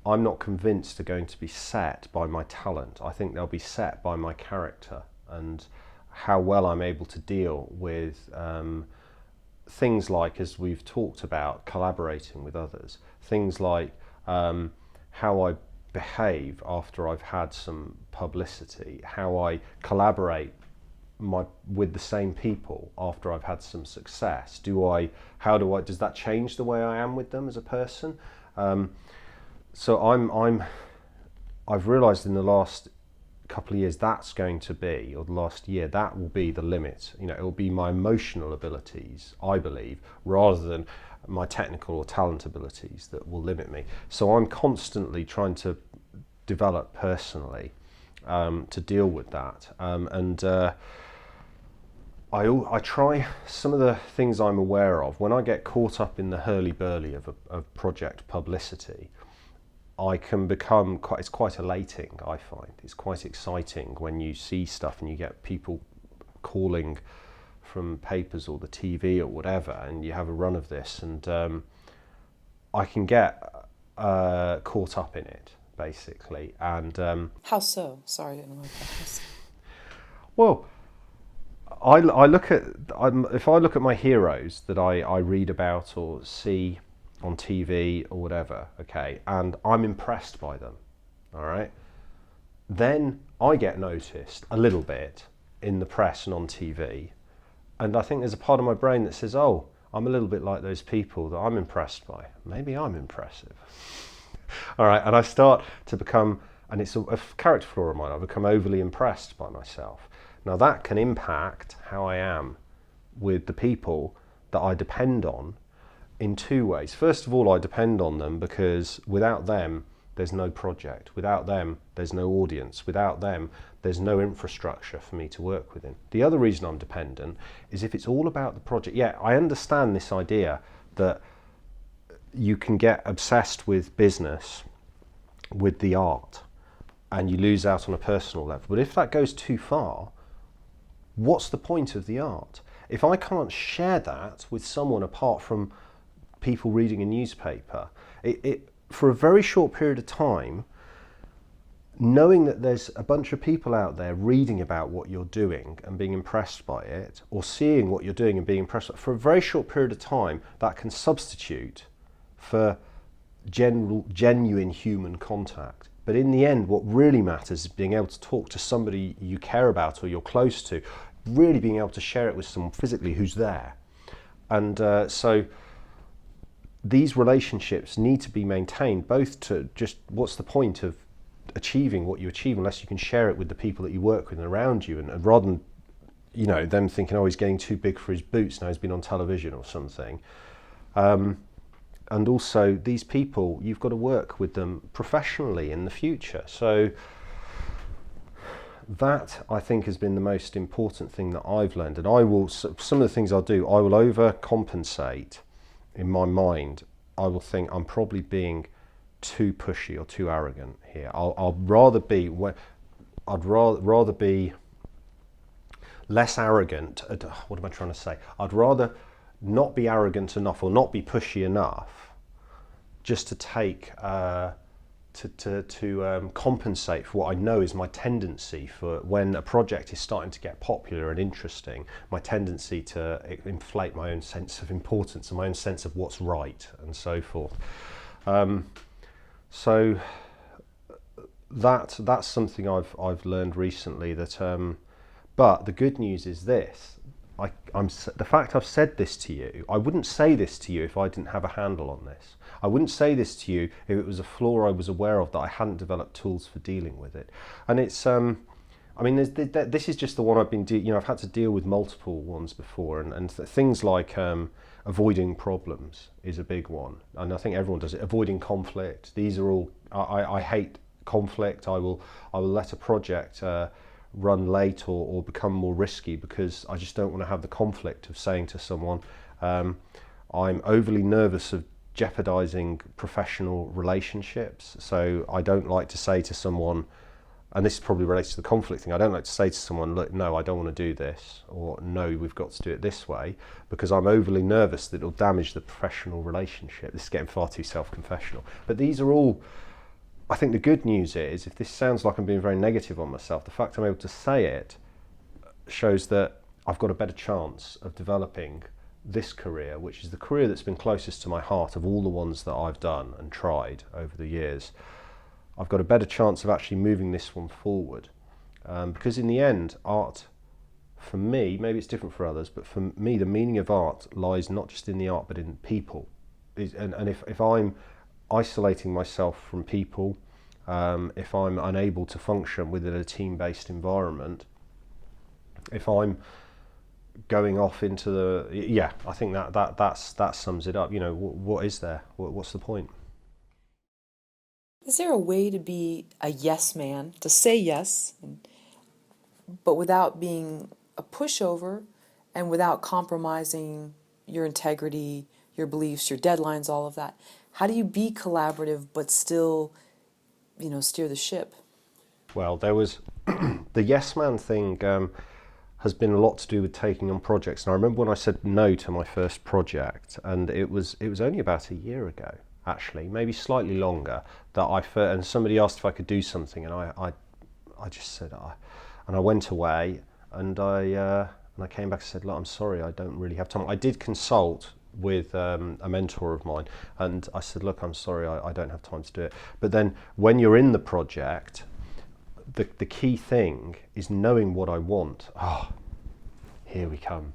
I'm not convinced are going to be set by my talent. I think they'll be set by my character and how well I'm able to deal with things like, as we've talked about, collaborating with others, things like how I behave after I've had some publicity, how I collaborate with the same people after I've had some success. Does that change the way I am with them as a person? So I've realised in the last couple of years that's going to be, or the last year, that will be the limit. It will be my emotional abilities, I believe, rather than my technical or talent abilities that will limit me. So I'm constantly trying to develop personally to deal with that, I try some of the things I'm aware of when I get caught up in the hurly-burly of project publicity. I can become quite, it's quite elating, I find. It's quite exciting when you see stuff and you get people calling from papers or the TV or whatever, and you have a run of this, and I can get caught up in it, basically. And How so? Sorry to interrupt that. well, I look at, if I look at my heroes that I read about or see on TV or whatever, okay, and I'm impressed by them, all right, then I get noticed a little bit in the press and on TV, and I think there's a part of my brain that says, oh, I'm a little bit like those people that I'm impressed by. Maybe I'm impressive. All right, and I start to become, and it's a character flaw of mine, I become overly impressed by myself. Now that can impact how I am with the people that I depend on in two ways. First of all, I depend on them because without them, there's no project. Without them, there's no audience. Without them, there's no infrastructure for me to work within. The other reason I'm dependent is if it's all about the project. Yeah, I understand this idea that you can get obsessed with business, with the art, and you lose out on a personal level. But if that goes too far, what's the point of the art? If I can't share that with someone apart from people reading a newspaper, for a very short period of time, knowing that there's a bunch of people out there reading about what you're doing and being impressed by it, or seeing what you're doing and being impressed by it, for a very short period of time, that can substitute for genuine human contact. But in the end, what really matters is being able to talk to somebody you care about or you're close to, really being able to share it with someone physically who's there. And so these relationships need to be maintained, both to just, what's the point of achieving what you achieve unless you can share it with the people that you work with and around you, and rather than, you know, them thinking, oh, he's getting too big for his boots, now he's been on television or something. And also these people, you've got to work with them professionally in the future. So that, I think, has been the most important thing that I've learned. And I will, some of the things I'll do, I will overcompensate in my mind. I will think I'm probably being too pushy or too arrogant here. I'll rather be, I'd rather be less arrogant. What am I trying to say? I'd rather not be arrogant enough or not be pushy enough just to take to compensate for what I know is my tendency for when a project is starting to get popular and interesting, my tendency to inflate my own sense of importance and my own sense of what's right and so forth. So that's something I've learned recently. That but the good news is this: the fact I've said this to you, I wouldn't say this to you if I didn't have a handle on this. I wouldn't say this to you if it was a flaw I was aware of that I hadn't developed tools for dealing with it. And it's, I mean, this is just the one I've been, I've had to deal with multiple ones before, and things like avoiding problems is a big one, and I think everyone does it. Avoiding conflict. These are all. I hate conflict. I will let a project run late or become more risky because I just don't want to have the conflict of saying to someone, I'm overly nervous of jeopardizing professional relationships. So I don't like to say to someone, and this probably relates to the conflict thing, I don't like to say to someone, look, no, I don't want to do this, or no, we've got to do it this way, because I'm overly nervous that it'll damage the professional relationship. This is getting far too self-confessional. But these are all, I think the good news is, if this sounds like I'm being very negative on myself, the fact I'm able to say it shows that I've got a better chance of developing this career, which is the career that's been closest to my heart of all the ones that I've done and tried over the years. I've got a better chance of actually moving this one forward. Because in the end, art, for me, maybe it's different for others, but for me, the meaning of art lies not just in the art, but in people. And if I'm isolating myself from people, if I'm unable to function within a team-based environment, if I'm going off into the, I think that sums it up. What is there? What's the point? Is there a way to be a yes man, to say yes, but without being a pushover and without compromising your integrity, your beliefs, your deadlines, all of that? How do you be collaborative but still, steer the ship? Well, there was the yes man thing has been a lot to do with taking on projects. And I remember when I said no to my first project, and it was only about a year ago, actually, maybe slightly longer, that and somebody asked if I could do something, and I just said, and I went away, and I came back and said, look, I'm sorry, I don't really have time. I did consult with a mentor of mine, and I said, look, I'm sorry, I don't have time to do it. But then when you're in the project, the key thing is knowing what I want. Here we come.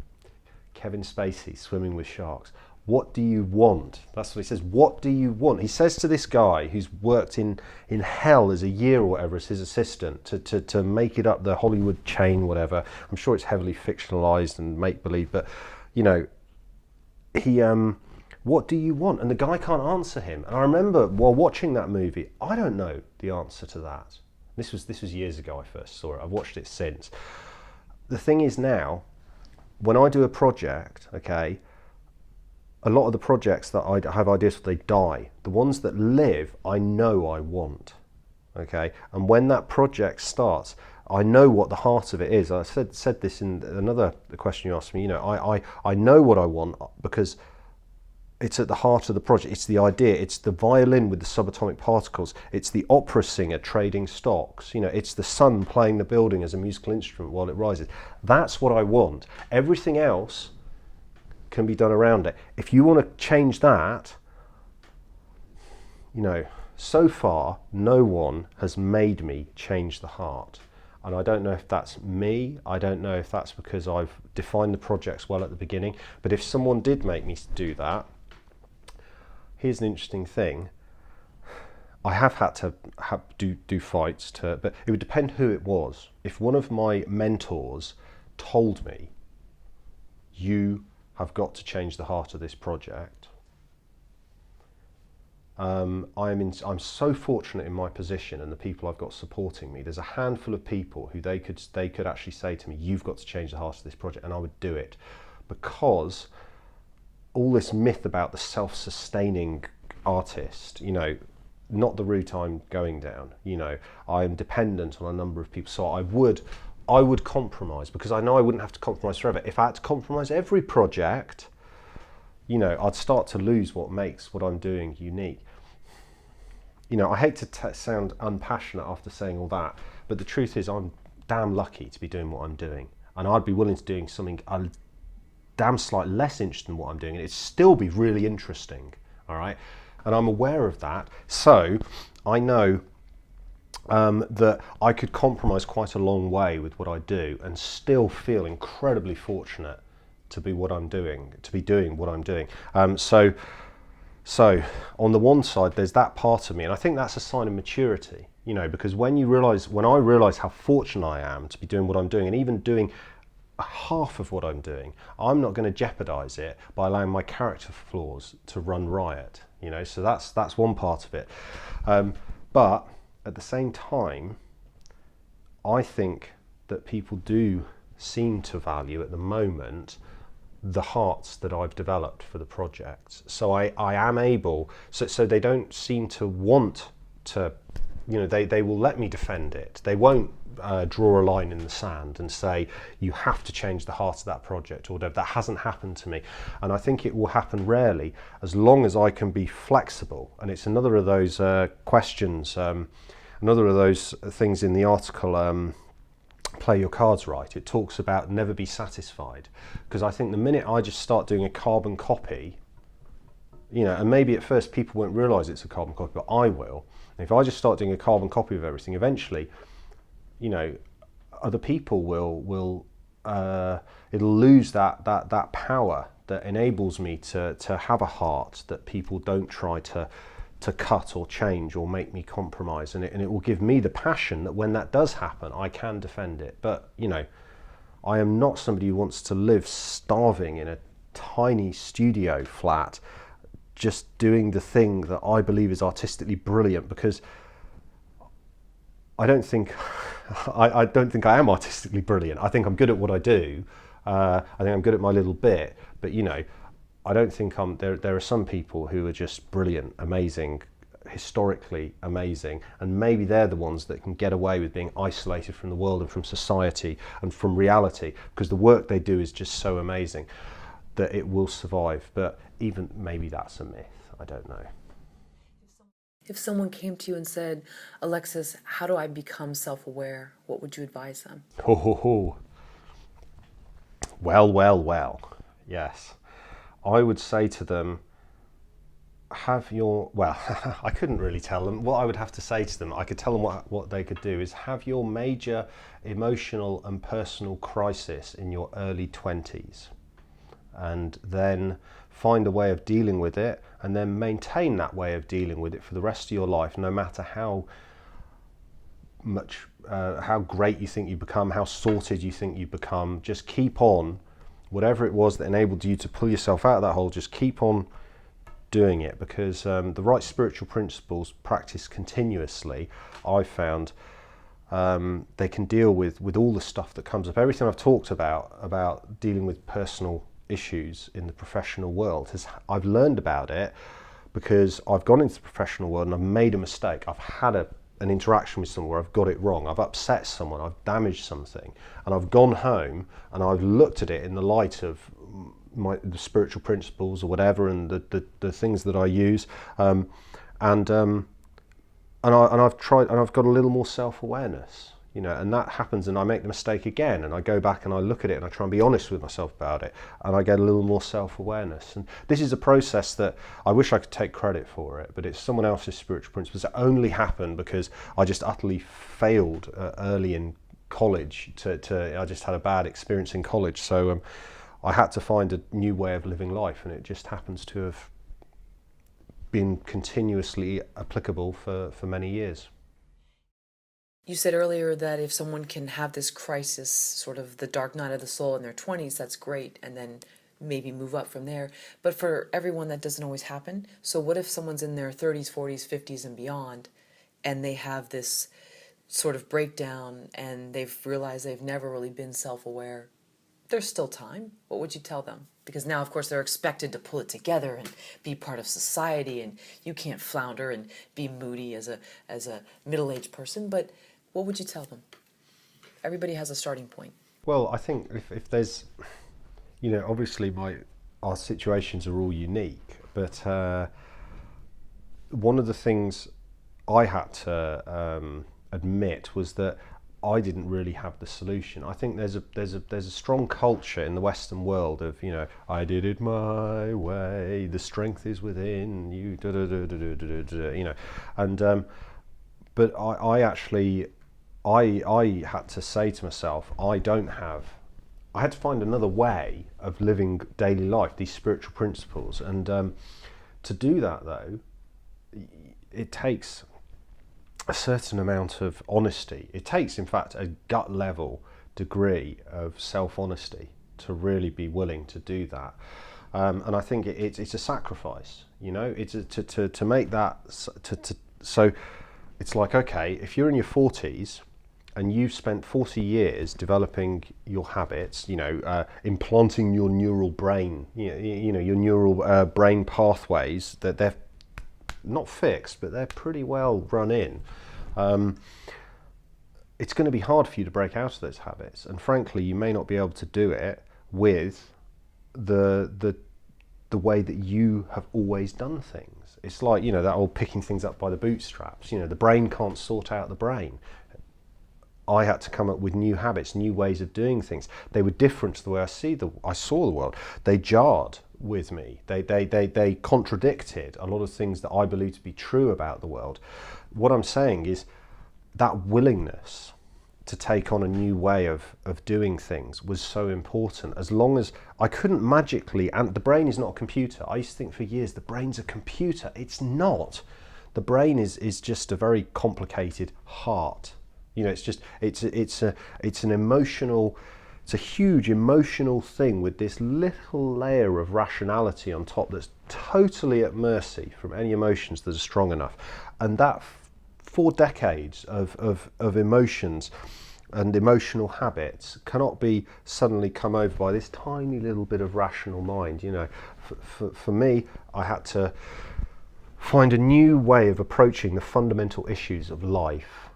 Kevin Spacey, Swimming with Sharks. What do you want? That's what he says. What do you want? He says to this guy who's worked in hell as a year or whatever as his assistant to make it up the Hollywood chain, whatever. I'm sure it's heavily fictionalized and make-believe, but, he, what do you want? And the guy can't answer him. And I remember while watching that movie, I don't know the answer to that. This was years ago I first saw it. I've watched it since. The thing is now, when I do a project, okay, a lot of the projects that I have ideas for, they die. The ones that live, I know I want, okay? And when that project starts, I know what the heart of it is. I said this in another question you asked me, I know what I want because it's at the heart of the project. It's the idea. It's the violin with the subatomic particles. It's the opera singer trading stocks. It's the sun playing the building as a musical instrument while it rises. That's what I want. Everything else can be done around it. If you want to change that, so far no one has made me change the heart. And I don't know if that's me. I don't know if that's because I've defined the projects well at the beginning. But if someone did make me do that, here's an interesting thing. I have had to do fights, but it would depend who it was. If one of my mentors told me, you have got to change the heart of this project, I'm so fortunate in my position and the people I've got supporting me. There's a handful of people who they could actually say to me, you've got to change the heart of this project, and I would do it, because all this myth about the self-sustaining artist, not the route I'm going down. I am dependent on a number of people, so I would compromise, because I know I wouldn't have to compromise forever. If I had to compromise every project, I'd start to lose what makes what I'm doing unique. I hate to sound unpassionate after saying all that, but the truth is I'm damn lucky to be doing what I'm doing, and I'd be willing to doing something damn slightly less interesting than what I'm doing, and it'd still be really interesting, all right? And I'm aware of that, so I know that I could compromise quite a long way with what I do and still feel incredibly fortunate to be what I'm doing, to be doing what I'm doing. So on the one side, there's that part of me, and I think that's a sign of maturity, because when I realize how fortunate I am to be doing what I'm doing, and even doing half of what I'm doing, I'm not going to jeopardize it by allowing my character flaws to run riot, so that's one part of it. But at the same time, I think that people do seem to value at the moment the hearts that I've developed for the projects. So I am able, so they don't seem to want to, they will let me defend it. They won't draw a line in the sand and say, you have to change the heart of that project or whatever. That hasn't happened to me. And I think it will happen rarely, as long as I can be flexible. And it's another of those questions, another of those things in the article, Play Your Cards Right. It talks about never be satisfied, because I think the minute I just start doing a carbon copy, and maybe at first people won't realise it's a carbon copy, but I will. And if I just start doing a carbon copy of everything, eventually, other people will it'll lose that power that enables me to have a heart that people don't try to cut or change or make me compromise, and it will give me the passion that when that does happen, I can defend it. But I am not somebody who wants to live starving in a tiny studio flat just doing the thing that I believe is artistically brilliant, because I don't think I am artistically brilliant. I think I'm good at what I do. I think I'm good at my little bit, but I don't think there are some people who are just brilliant, amazing, historically amazing, and maybe they're the ones that can get away with being isolated from the world and from society and from reality, because the work they do is just so amazing that it will survive. But even maybe that's a myth, I don't know. If someone came to you and said, Alexis, how do I become self-aware? What would you advise them? Ho, ho, ho. Well. Yes. I would say to them, I couldn't really tell them. What I would have to say to them, I could tell them what they could do is have your major emotional and personal crisis in your early 20s, and then find a way of dealing with it, and then maintain that way of dealing with it for the rest of your life, no matter how great you think you become, how sorted you think you become. Just keep on, whatever it was that enabled you to pull yourself out of that hole, just keep on doing it, because the right spiritual principles practiced continuously, I've found, they can deal with all the stuff that comes up. Everything I've talked about dealing with personal issues in the professional world, I've learned about it because I've gone into the professional world and I've made a mistake. I've had an interaction with someone where I've got it wrong. I've upset someone, I've damaged something, and I've gone home and I've looked at it in the light of the spiritual principles or whatever, and the things that I use, and I've tried, and I've got a little more self-awareness, and that happens, and I make the mistake again, and I go back and I look at it and I try and be honest with myself about it, and I get a little more self-awareness. And this is a process that I wish I could take credit for it, but it's someone else's spiritual principles. It only happened because I just utterly failed early in college. I just had a bad experience in college, so I had to find a new way of living life, and it just happens to have been continuously applicable for many years. You said earlier that if someone can have this crisis, sort of the dark night of the soul in their 20s, that's great, and then maybe move up from there. But for everyone, that doesn't always happen. So what if someone's in their 30s, 40s, 50s, and beyond, and they have this sort of breakdown, and they've realized they've never really been self-aware? There's still time. What would you tell them? Because now, of course, they're expected to pull it together and be part of society, and you can't flounder and be moody as a middle-aged person. But what would you tell them? Everybody has a starting point. Well, I think if there's, obviously our situations are all unique, but one of the things I had to admit was that I didn't really have the solution. I think there's a strong culture in the Western world of, I did it my way, the strength is within you, and but I actually had to say to myself, I had to find another way of living daily life, these spiritual principles, and to do that though, it takes a certain amount of honesty. It takes, in fact, a gut level degree of self-honesty to really be willing to do that. And I think it's a sacrifice, it's to make that, so it's like, okay, if you're in your 40s and you've spent 40 years developing your habits, implanting your neural brain, your neural brain pathways, that they're not fixed, but they're pretty well run in. It's going to be hard for you to break out of those habits, and frankly, you may not be able to do it with the way that you have always done things. It's like, that old picking things up by the bootstraps. The brain can't sort out the brain. I had to come up with new habits, new ways of doing things. They were different to the way I saw the world. They jarred with me. They contradicted a lot of things that I believe to be true about the world. What I'm saying is that willingness to take on a new way of doing things was so important. As long as I couldn't magically, and the brain is not a computer. I used to think for years the brain's a computer. It's not. The brain is just a very complicated heart. It's an emotional, it's a huge emotional thing with this little layer of rationality on top that's totally at mercy from any emotions that are strong enough. And that 4 decades of emotions and emotional habits cannot be suddenly come over by this tiny little bit of rational mind. You know, for me, I had to find a new way of approaching the fundamental issues of life,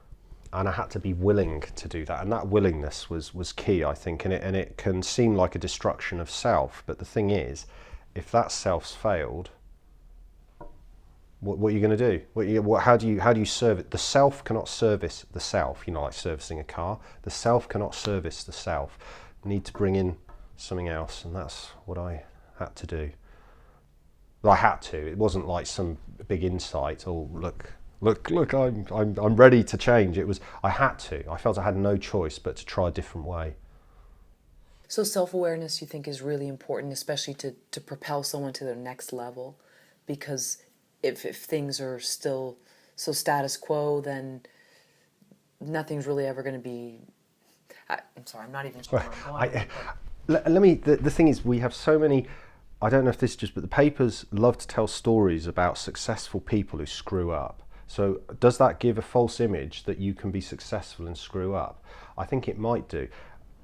and I had to be willing to do that, and that willingness was key, I think. And it can seem like a destruction of self, but the thing is, if that self's failed, what are you going to do? How do you serve it? The self cannot service the self. You know, like servicing a car. The self cannot service the self. You need to bring in something else, and that's what I had to do. I had to. It wasn't like some big insight. Oh, look! I'm ready to change. It was, I had to. I felt I had no choice but to try a different way. So self-awareness, you think, is really important, especially to propel someone to their next level, because if things are still so status quo, then nothing's really ever going to be... I'm sorry, I'm not even sure where I'm going. The thing is, we have so many... I don't know if this is just, but the papers love to tell stories about successful people who screw up. So does that give a false image that you can be successful and screw up? I think it might do.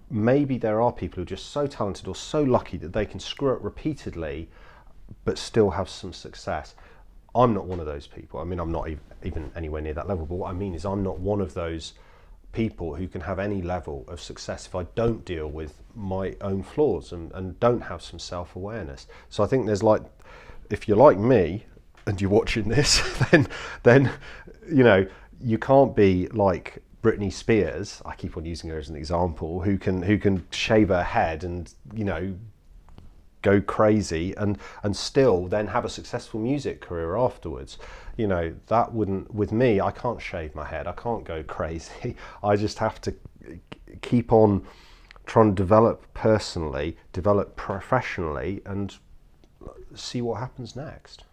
Maybe there are people who are just so talented or so lucky that they can screw up repeatedly but still have some success. I'm not one of those people. I mean, I'm not even anywhere near that level, but what I mean is I'm not one of those people who can have any level of success if I don't deal with my own flaws and don't have some self-awareness. So I think there's, like, if you're like me and you're watching this, then you know, you can't be like Britney Spears, I keep on using her as an example, who can shave her head and, you know, go crazy and still then have a successful music career afterwards. You know, that wouldn't, with me, I can't shave my head, I can't go crazy. I just have to keep on trying to develop personally, develop professionally, and see what happens next.